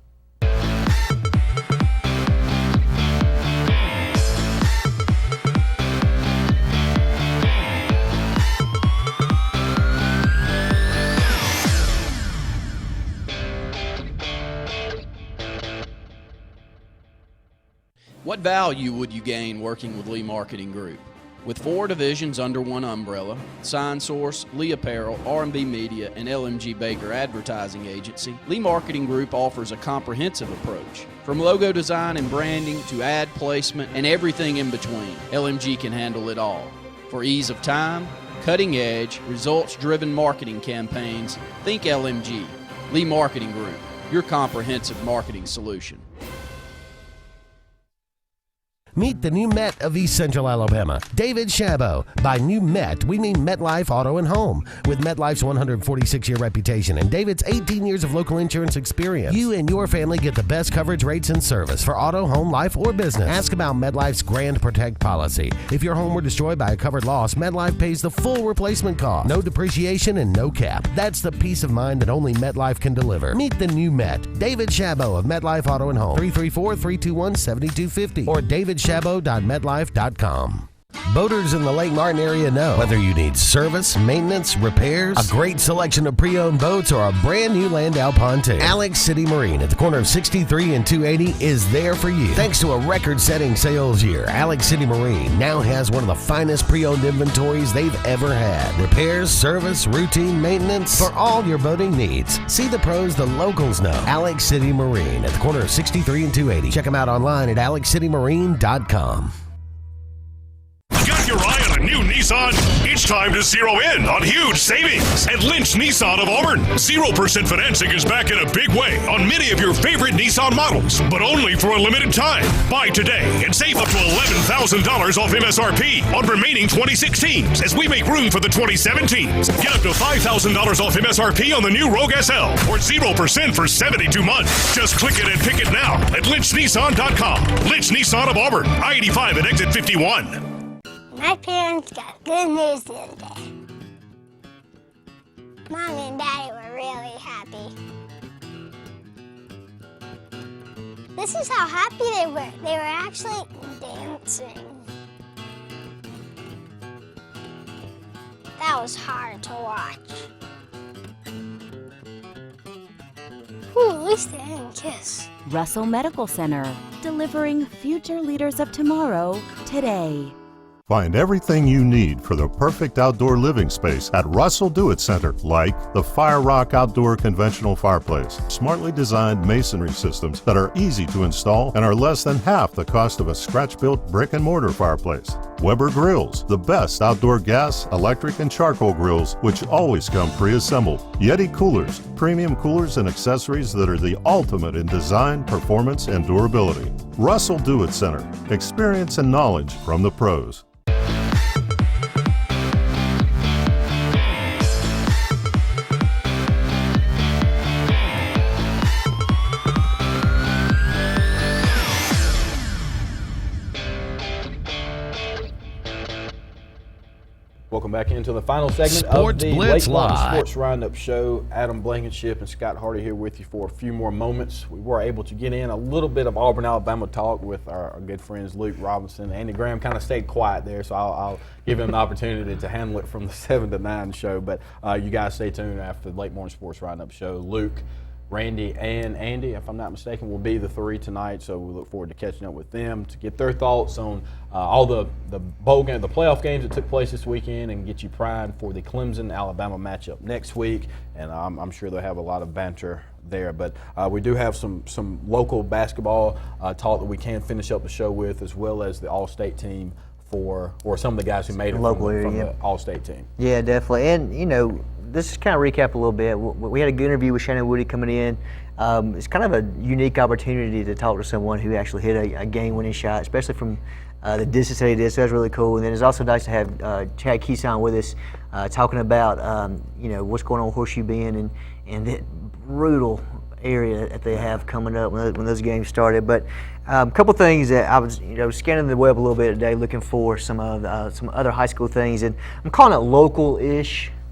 What value would you gain working with Lee Marketing Group? With 4 divisions under one umbrella, Sign Source, Lee Apparel, R&B Media, and LMG Baker Advertising Agency, Lee Marketing Group offers a comprehensive approach. From logo design and branding to ad placement and everything in between, LMG can handle it all. For ease of time, cutting edge, results-driven marketing campaigns, think LMG. Lee Marketing Group, your comprehensive marketing solution. Meet the new Met of East Central Alabama, David Chabot. By new Met, we mean MetLife Auto and Home. With MetLife's 146-year reputation and David's 18 years of local insurance experience, you and your family get the best coverage rates and service for auto, home, life, or business. Ask about MetLife's Grand Protect policy. If your home were destroyed by a covered loss, MetLife pays the full replacement cost. No depreciation and no cap. That's the peace of mind that only MetLife can deliver. Meet the new Met, David Chabot of MetLife Auto and Home, 334-321-7250 or davidchabot.metlife.com. Boaters in the Lake Martin area know whether you need service, maintenance, repairs, a great selection of pre-owned boats, or a brand new Landau pontoon. Alex City Marine at the corner of 63 and 280 is there for you. Thanks to a record-setting sales year, Alex City Marine now has one of the finest pre-owned inventories they've ever had. Repairs, service, routine maintenance, for all your boating needs. See the pros the locals know. Alex City Marine at the corner of 63 and 280. Check them out online at alexcitymarine.com. Got your eye on a new Nissan? It's time to zero in on huge savings at Lynch Nissan of Auburn. 0% financing is back in a big way on many of your favorite Nissan models, but only for a limited time. Buy today and save up to $11,000 off MSRP on remaining 2016s as we make room for the 2017s. Get up to $5,000 off MSRP on the new Rogue SL or 0% for 72 months. Just click it and pick it now at lynchnissan.com. Lynch Nissan of Auburn, I-85 at exit 51. My parents got good news the other day. Mommy and Daddy were really happy. This is how happy they were. They were actually dancing. That was hard to watch. At least they didn't kiss. Russell Medical Center, delivering future leaders of tomorrow, today. Find everything you need for the perfect outdoor living space at Russell Do-It Center, like the Fire Rock Outdoor Conventional Fireplace, smartly designed masonry systems that are easy to install and are less than half the cost of a scratch-built brick and mortar fireplace. Weber Grills, the best outdoor gas, electric, and charcoal grills, which always come pre-assembled. Yeti Coolers, premium coolers and accessories that are the ultimate in design, performance, and durability. Russell Do-It Center, experience and knowledge from the pros. Welcome back into the final segment Sports of the Blitz Lake Martin Live. Sports Roundup show. Adam Blankenship and Scott Hardy here with you for a few more moments. We were able to get in a little bit of Auburn, Alabama talk with our good friends Luke Robinson. Andy Graham kind of stayed quiet there, so I'll give him the opportunity to handle it from the 7 to 9 show. But you guys stay tuned after the Lake Martin Sports Roundup show. Luke, Randy, and Andy, if I'm not mistaken, will be the 3 tonight, so we look forward to catching up with them to get their thoughts on all the bowl game, the playoff games that took place this weekend, and get you primed for the Clemson-Alabama matchup next week. And I'm sure they'll have a lot of banter there. But we do have some local basketball talk that we can finish up the show with, as well as the All-State team or some of the guys who made it from the All-State team. Yeah, definitely. And, you know, this is kind of recap a little bit. We had a good interview with Shannon Woody coming in. It's kind of a unique opportunity to talk to someone who actually hit a game-winning shot, especially from the distance that he did. So that's really cool. And then it's also nice to have Chad Keeson with us, talking about you know, what's going on with Horseshoe Bend and that brutal area that they have coming up when those games started. But a couple things that I was, you know, scanning the web a little bit today, looking for some other high school things, and I'm calling it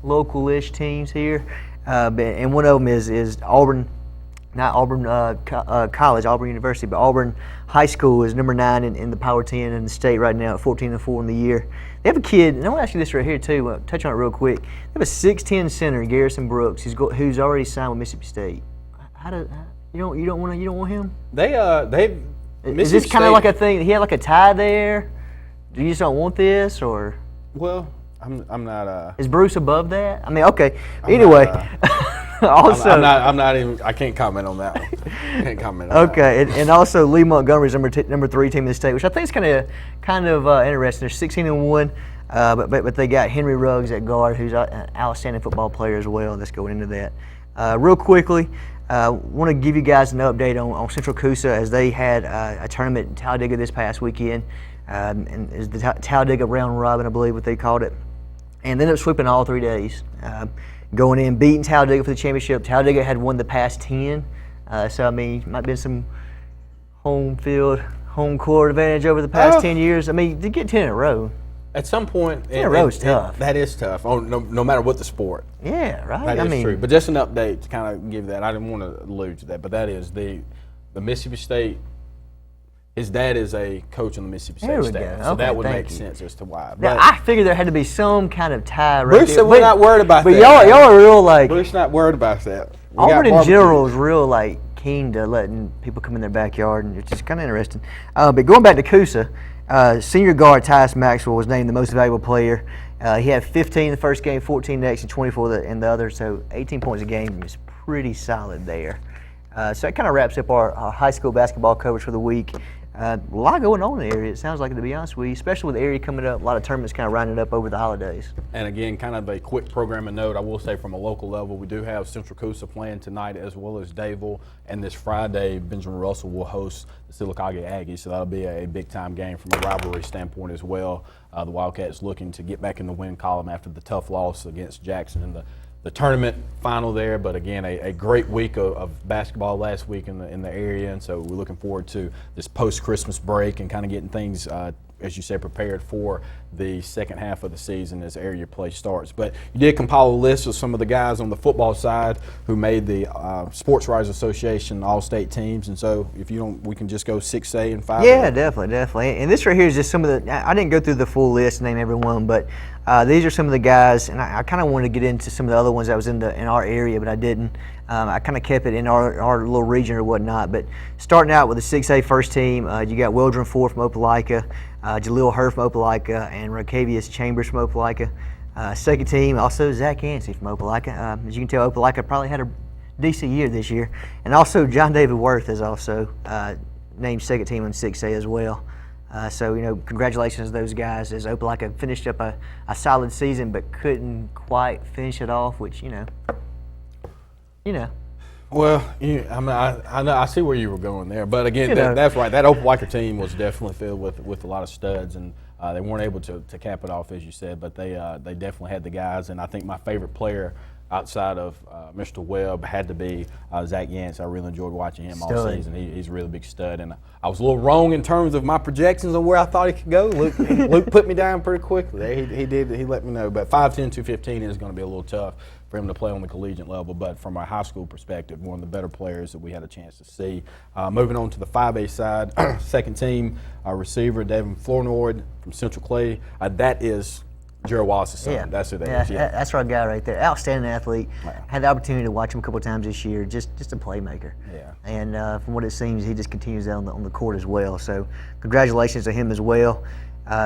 local-ish teams here, and one of them is Auburn, not Auburn College, Auburn University, but Auburn High School is number 9 in the Power 10 in the state right now at 14-4 in the year. They have a kid, and I want to ask you this right here too. I'll touch on it real quick. They have a 6'10" center, Garrison Brooks, who's already signed with Mississippi State. You don't want him? Is this kind of like a thing? He had like a tie there. Do you just don't want this, or? Well, I'm not. Is Bruce above that? I mean, okay. Anyway, also, I'm not even. I can't comment on that one. I can't comment on okay, and also Lee Montgomery's number 3 team in the state, which I think is kind of interesting. They're 16-1, but they got Henry Ruggs at guard, who's an outstanding football player as well. Let's go into that real quickly. Want to give you guys an update on Central Coosa, as they had a tournament in Talladega this past weekend, and it's the Talladega round robin, I believe what they called it. And they ended up sweeping all 3 days, going in, beating Talladega for the championship. Talladega had won the past 10, so I mean, might have been some home court advantage over the past 10 years. I mean, to get 10 in a row. At some point, 10 in a row is tough. That is tough, no matter what the sport. Yeah, right. That is true. But just an update to kind of give that. I didn't want to allude to that, but that is the Mississippi State. His dad is a coach on the Mississippi State staff, so that would make sense as to why. Now, I figured there had to be some kind of tie right Bruce there. said we're not worried about that. But y'all are real like. Bruce not worried about that. Auburn in general is real like keen to letting people come in their backyard, and it's just kind of interesting. But going back to Coosa, senior guard Tyus Maxwell was named the most valuable player. He had 15 in the first game, 14 next, and 24 in the other, so 18 points a game is pretty solid there. So that kind of wraps up our high school basketball coverage for the week. A lot going on in the area, it sounds like, to be honest with you, especially with the area coming up. A lot of tournaments kind of rounding up over the holidays. And again, kind of a quick programming note, I will say from a local level, we do have Central Coosa playing tonight, as well as Dayville. And this Friday, Benjamin Russell will host the Sylacauga Aggies, so that'll be a big-time game from a rivalry standpoint as well. The Wildcats looking to get back in the win column after the tough loss against Jackson in the tournament final there. But again, a great week of basketball last week in the area, and so we're looking forward to this post-Christmas break and kind of getting things, as you say, prepared for the second half of the season as area play starts. But you did compile a list of some of the guys on the football side who made the Sports Writers Association All-State teams, and so if you don't, we can just go 6A and 5A. Yeah, definitely. And this right here is just some of the. I didn't go through the full list and name everyone, but these are some of the guys, and I kind of wanted to get into some of the other ones that was in our area, but I didn't. I kind of kept it in our little region or whatnot. But starting out with the 6A first team, you got Wildren Ford from Opelika, Jaleel Hurd from Opelika, and Rocavius Chambers from Opelika. Second team, also Zach Yancey from Opelika. As you can tell, Opelika probably had a decent year this year. And also John David Worth is also named second team on 6A as well. So, congratulations to those guys as Opelika finished up a solid season but couldn't quite finish it off, which, Well, I see where you were going there, but again, that's right. That Opelika team was definitely filled with a lot of studs, and they weren't able to cap it off, as you said, but they definitely had the guys. And I think my favorite player outside of Mr. Webb had to be Zach Yancey. I really enjoyed watching him all season. He's a really big stud, and I was a little wrong in terms of my projections on where I thought he could go. Luke put me down pretty quickly there. He let me know, but 5'10", 215 is going to be a little tough for him to play on the collegiate level, but from a high school perspective, one of the better players that we had a chance to see. Moving on to the 5A side, second team receiver, Devin Flournoy from Central Clay. That is Gerald Wallace's son. Yeah. That's who that is. Yeah. That's our guy right there. Outstanding athlete. Had the opportunity to watch him a couple of times this year. Just a playmaker. Yeah. And from what it seems, he just continues that on the court as well. So congratulations to him as well.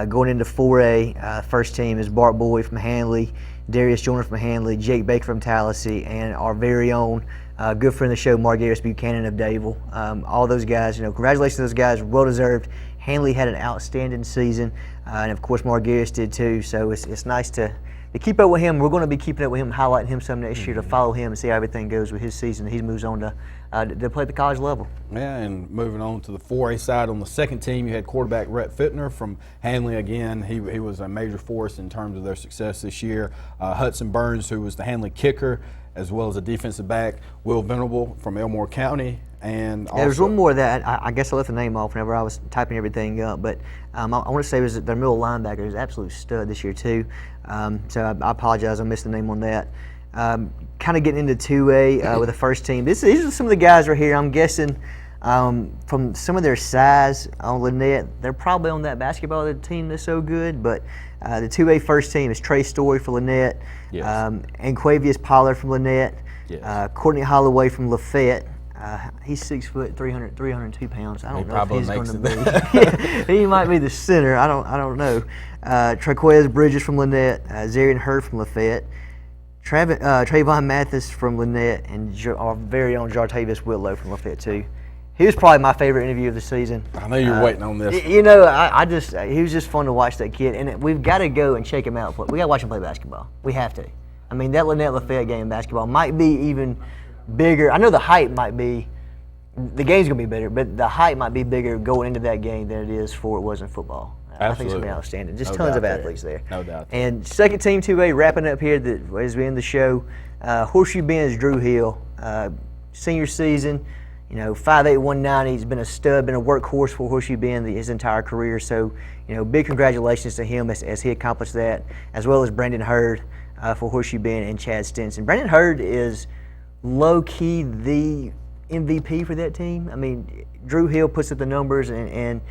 Going into 4A, first team is Bart Boyd from Hanley, Darius Joyner from Hanley, Jake Baker from Tallahassee, and our very own good friend of the show, Margaris Buchanan of Dayville. All those guys, congratulations to those guys, well deserved. Hanley had an outstanding season, and of course Margaris did too. So it's nice to keep up with him. We're going to be keeping up with him, highlighting him some next year to follow him and see how everything goes with his season. He moves on to play at the college level. Yeah, and moving on to the 4A side, on the second team, you had quarterback Rhett Fittner from Hanley again. He was a major force in terms of their success this year. Hudson Burns, who was the Hanley kicker, as well as a defensive back, Will Venable from Elmore County. And there's one more that I guess I left the name off whenever I was typing everything up, but I want to say it was their middle linebacker. He was an absolute stud this year too. So I apologize, I missed the name on that. Kind of getting into 2A with the first team. These are some of the guys right here. I'm guessing from some of their size on Lynette, they're probably on that basketball team that's so good. But the 2A first team is Trey Story for Lynette, Anquavius Pollard from Lynette, Courtney Holloway from Lafayette. He's 6 foot, 302 pounds. I don't know if he's going to be. He might be the center. I don't know. Traquez Bridges from Lynette, Zarian Hurd from Lafayette, Trayvon Mathis from Lynette, and our very own Jartavius Whitlow from Lafayette too. He was probably my favorite interview of the season. I know you're waiting on this. He was just fun to watch, that kid, and we've got to go and check him out. We got to watch him play basketball. We have to. I mean, that Lynette Lafayette game in basketball might be even bigger. I know the hype might be, the game's going to be bigger, but the hype might be bigger going into that game than it is for it was in football. Absolutely. I think it's going to be outstanding. Just tons of athletes there. No doubt. And second team 2A, wrapping up here as we end the show, Horseshoe Bend's Drew Hill. Senior season, 5'8", 190. He's been a stud, been a workhorse for Horseshoe Bend his entire career. So, big congratulations to him as he accomplished that, as well as Brandon Hurd for Horseshoe Bend and Chad Stinson. Brandon Hurd is low-key the MVP for that team. I mean, Drew Hill puts up the numbers and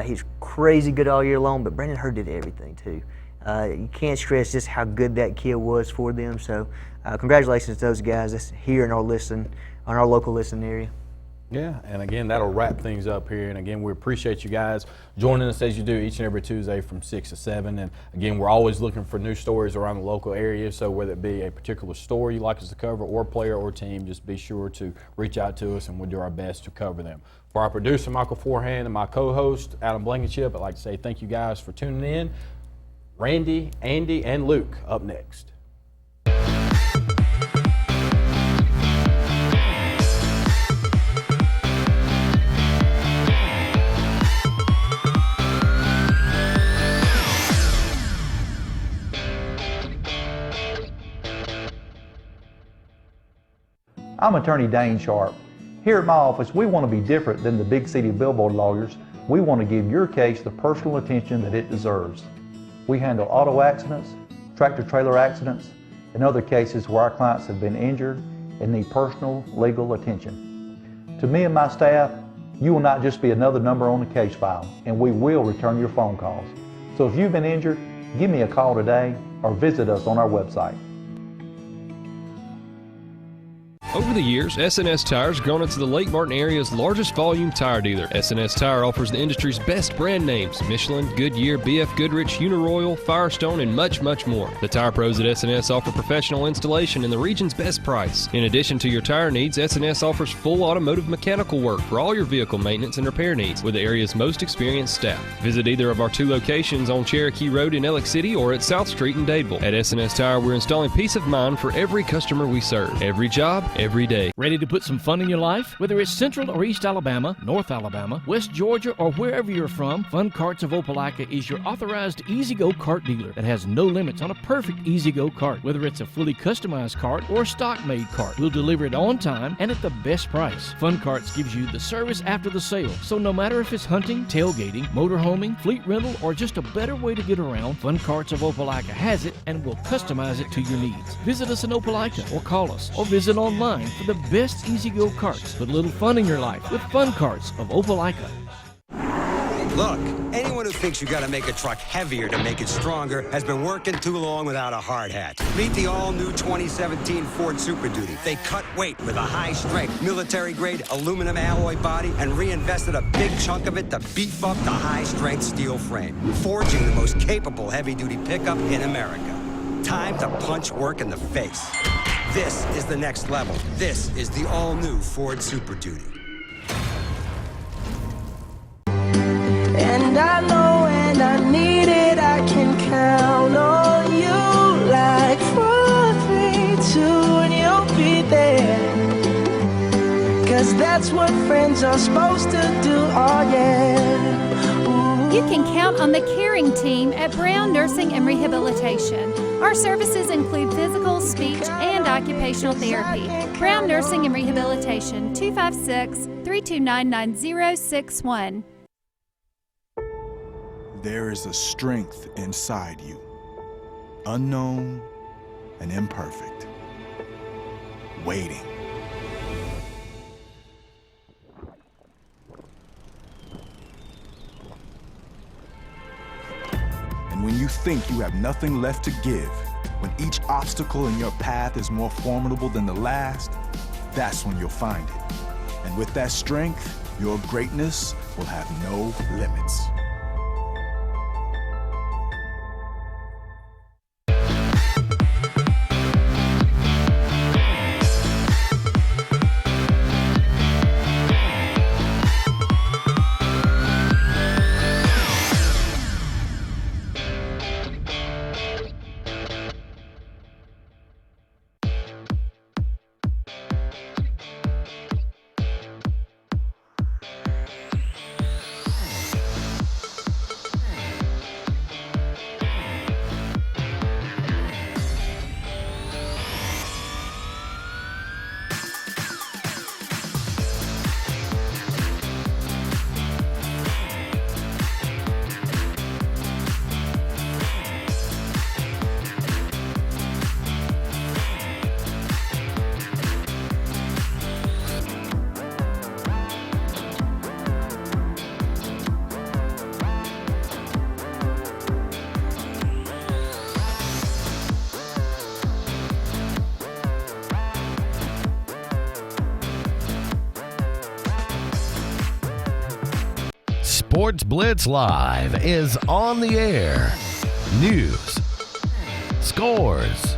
he's crazy good all year long, but Brandon Hurd did everything too. You can't stress just how good that kid was for them. So congratulations to those guys that's here in our local listening area. Yeah, and again, that'll wrap things up here. And again, we appreciate you guys joining us as you do each and every Tuesday from 6 to 7. And again, we're always looking for new stories around the local area. So whether it be a particular story you'd like us to cover, or player or team, just be sure to reach out to us and we'll do our best to cover them. For our producer, Michael Forehand, and my co-host, Adam Blankenship, I'd like to say thank you guys for tuning in. Randy, Andy, and Luke up next. I'm attorney Dane Sharp. Here at my office, we want to be different than the big city billboard lawyers. We want to give your case the personal attention that it deserves. We handle auto accidents, tractor-trailer accidents, and other cases where our clients have been injured and need personal legal attention. To me and my staff, you will not just be another number on the case file, and we will return your phone calls. So if you've been injured, Give me a call today or visit us on our website. Over the years, S&S Tires grown into the Lake Martin area's largest volume tire dealer. S&S Tire offers the industry's best brand names: Michelin, Goodyear, BF Goodrich, Uniroyal, Firestone, and much, much more. The tire pros at S&S offer professional installation and the region's best price. In addition to your tire needs, S&S offers full automotive mechanical work for all your vehicle maintenance and repair needs with the area's most experienced staff. Visit either of our 2 locations on Cherokee Road in Ellick City or at South Street in Dadeville. At S&S Tire, we're installing peace of mind for every customer we serve. Every job, every day. Ready to put some fun in your life? Whether it's Central or East Alabama, North Alabama, West Georgia, or wherever you're from, Fun Carts of Opelika is your authorized E-Z-GO cart dealer that has no limits on a perfect E-Z-GO cart. Whether it's a fully customized cart or a stock-made cart, we'll deliver it on time and at the best price. Fun Carts gives you the service after the sale, so no matter if it's hunting, tailgating, motorhoming, fleet rental, or just a better way to get around, Fun Carts of Opelika has it and will customize it to your needs. Visit us in Opelika or call us or visit online for the best E-Z-GO carts. Put a little fun in your life with Fun Carts of Opelika. Look, anyone who thinks you gotta make a truck heavier to make it stronger has been working too long without a hard hat. Meet the all-new 2017 Ford Super Duty. They cut weight with a high-strength, military-grade aluminum alloy body and reinvested a big chunk of it to beef up the high-strength steel frame, forging the most capable heavy-duty pickup in America. Time to punch work in the face. This is the next level. This is the all-new Ford Super Duty. And I know when I need it, I can count on you. Like 4, 3, 2, and you'll be there. 'Cause that's what friends are supposed to do, oh yeah. You can count on the caring team at Brown Nursing and Rehabilitation. Our services include physical, speech, and occupational therapy. Brown Nursing and Rehabilitation, 256-329-9061. There is a strength inside you, unknown and imperfect, waiting. And when you think you have nothing left to give, when each obstacle in your path is more formidable than the last, that's when you'll find it. And with that strength, your greatness will have no limits. Sports Blitz Live is on the air. News, scores,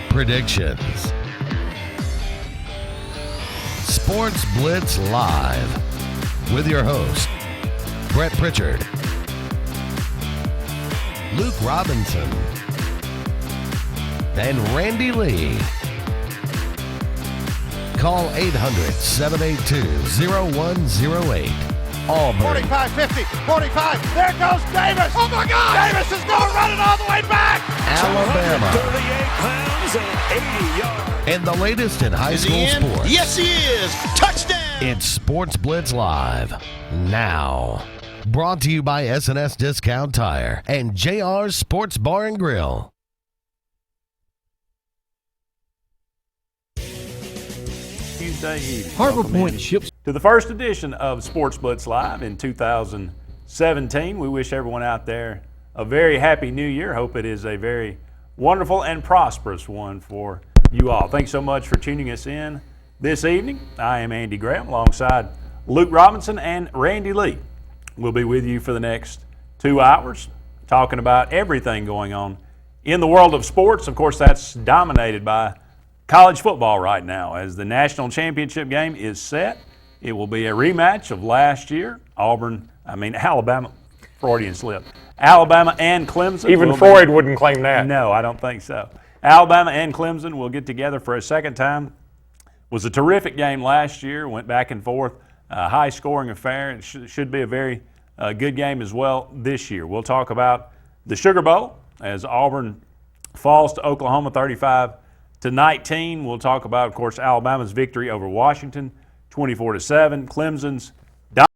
predictions. Sports Blitz Live with your host, Brett Pritchard, Luke Robinson, and Randy Lee. Call 800-782-0108. Auburn. 45, 50, 45. There goes Davis. Oh, my God. Davis is going running all the way back. Alabama. 38 pounds and 80 yards. And the latest in high school sports. Yes, he is. Touchdown. It's Sports Blitz Live now. Brought to you by S&S Discount Tire and JR's Sports Bar and Grill. Tuesday evening. Harbor Point ships to the first edition of Sports Blitz Live in 2017. We wish everyone out there a very happy new year. Hope it is a very wonderful and prosperous one for you all. Thanks so much for tuning us in this evening. I am Andy Graham alongside Luke Robinson and Randy Lee. We'll be with you for the next 2 hours talking about everything going on in the world of sports. Of course, that's dominated by college football right now as the national championship game is set. It will be a rematch of last year. Alabama, Freudian slip. Alabama and Clemson. Even Freud wouldn't claim that. No, I don't think so. Alabama and Clemson will get together for a second time. It was a terrific game last year. Went back and forth. High-scoring affair. It should be a very good game as well this year. We'll talk about the Sugar Bowl as Auburn falls to Oklahoma 35-19. We'll talk about, of course, Alabama's victory over Washington 24-7. Clemson's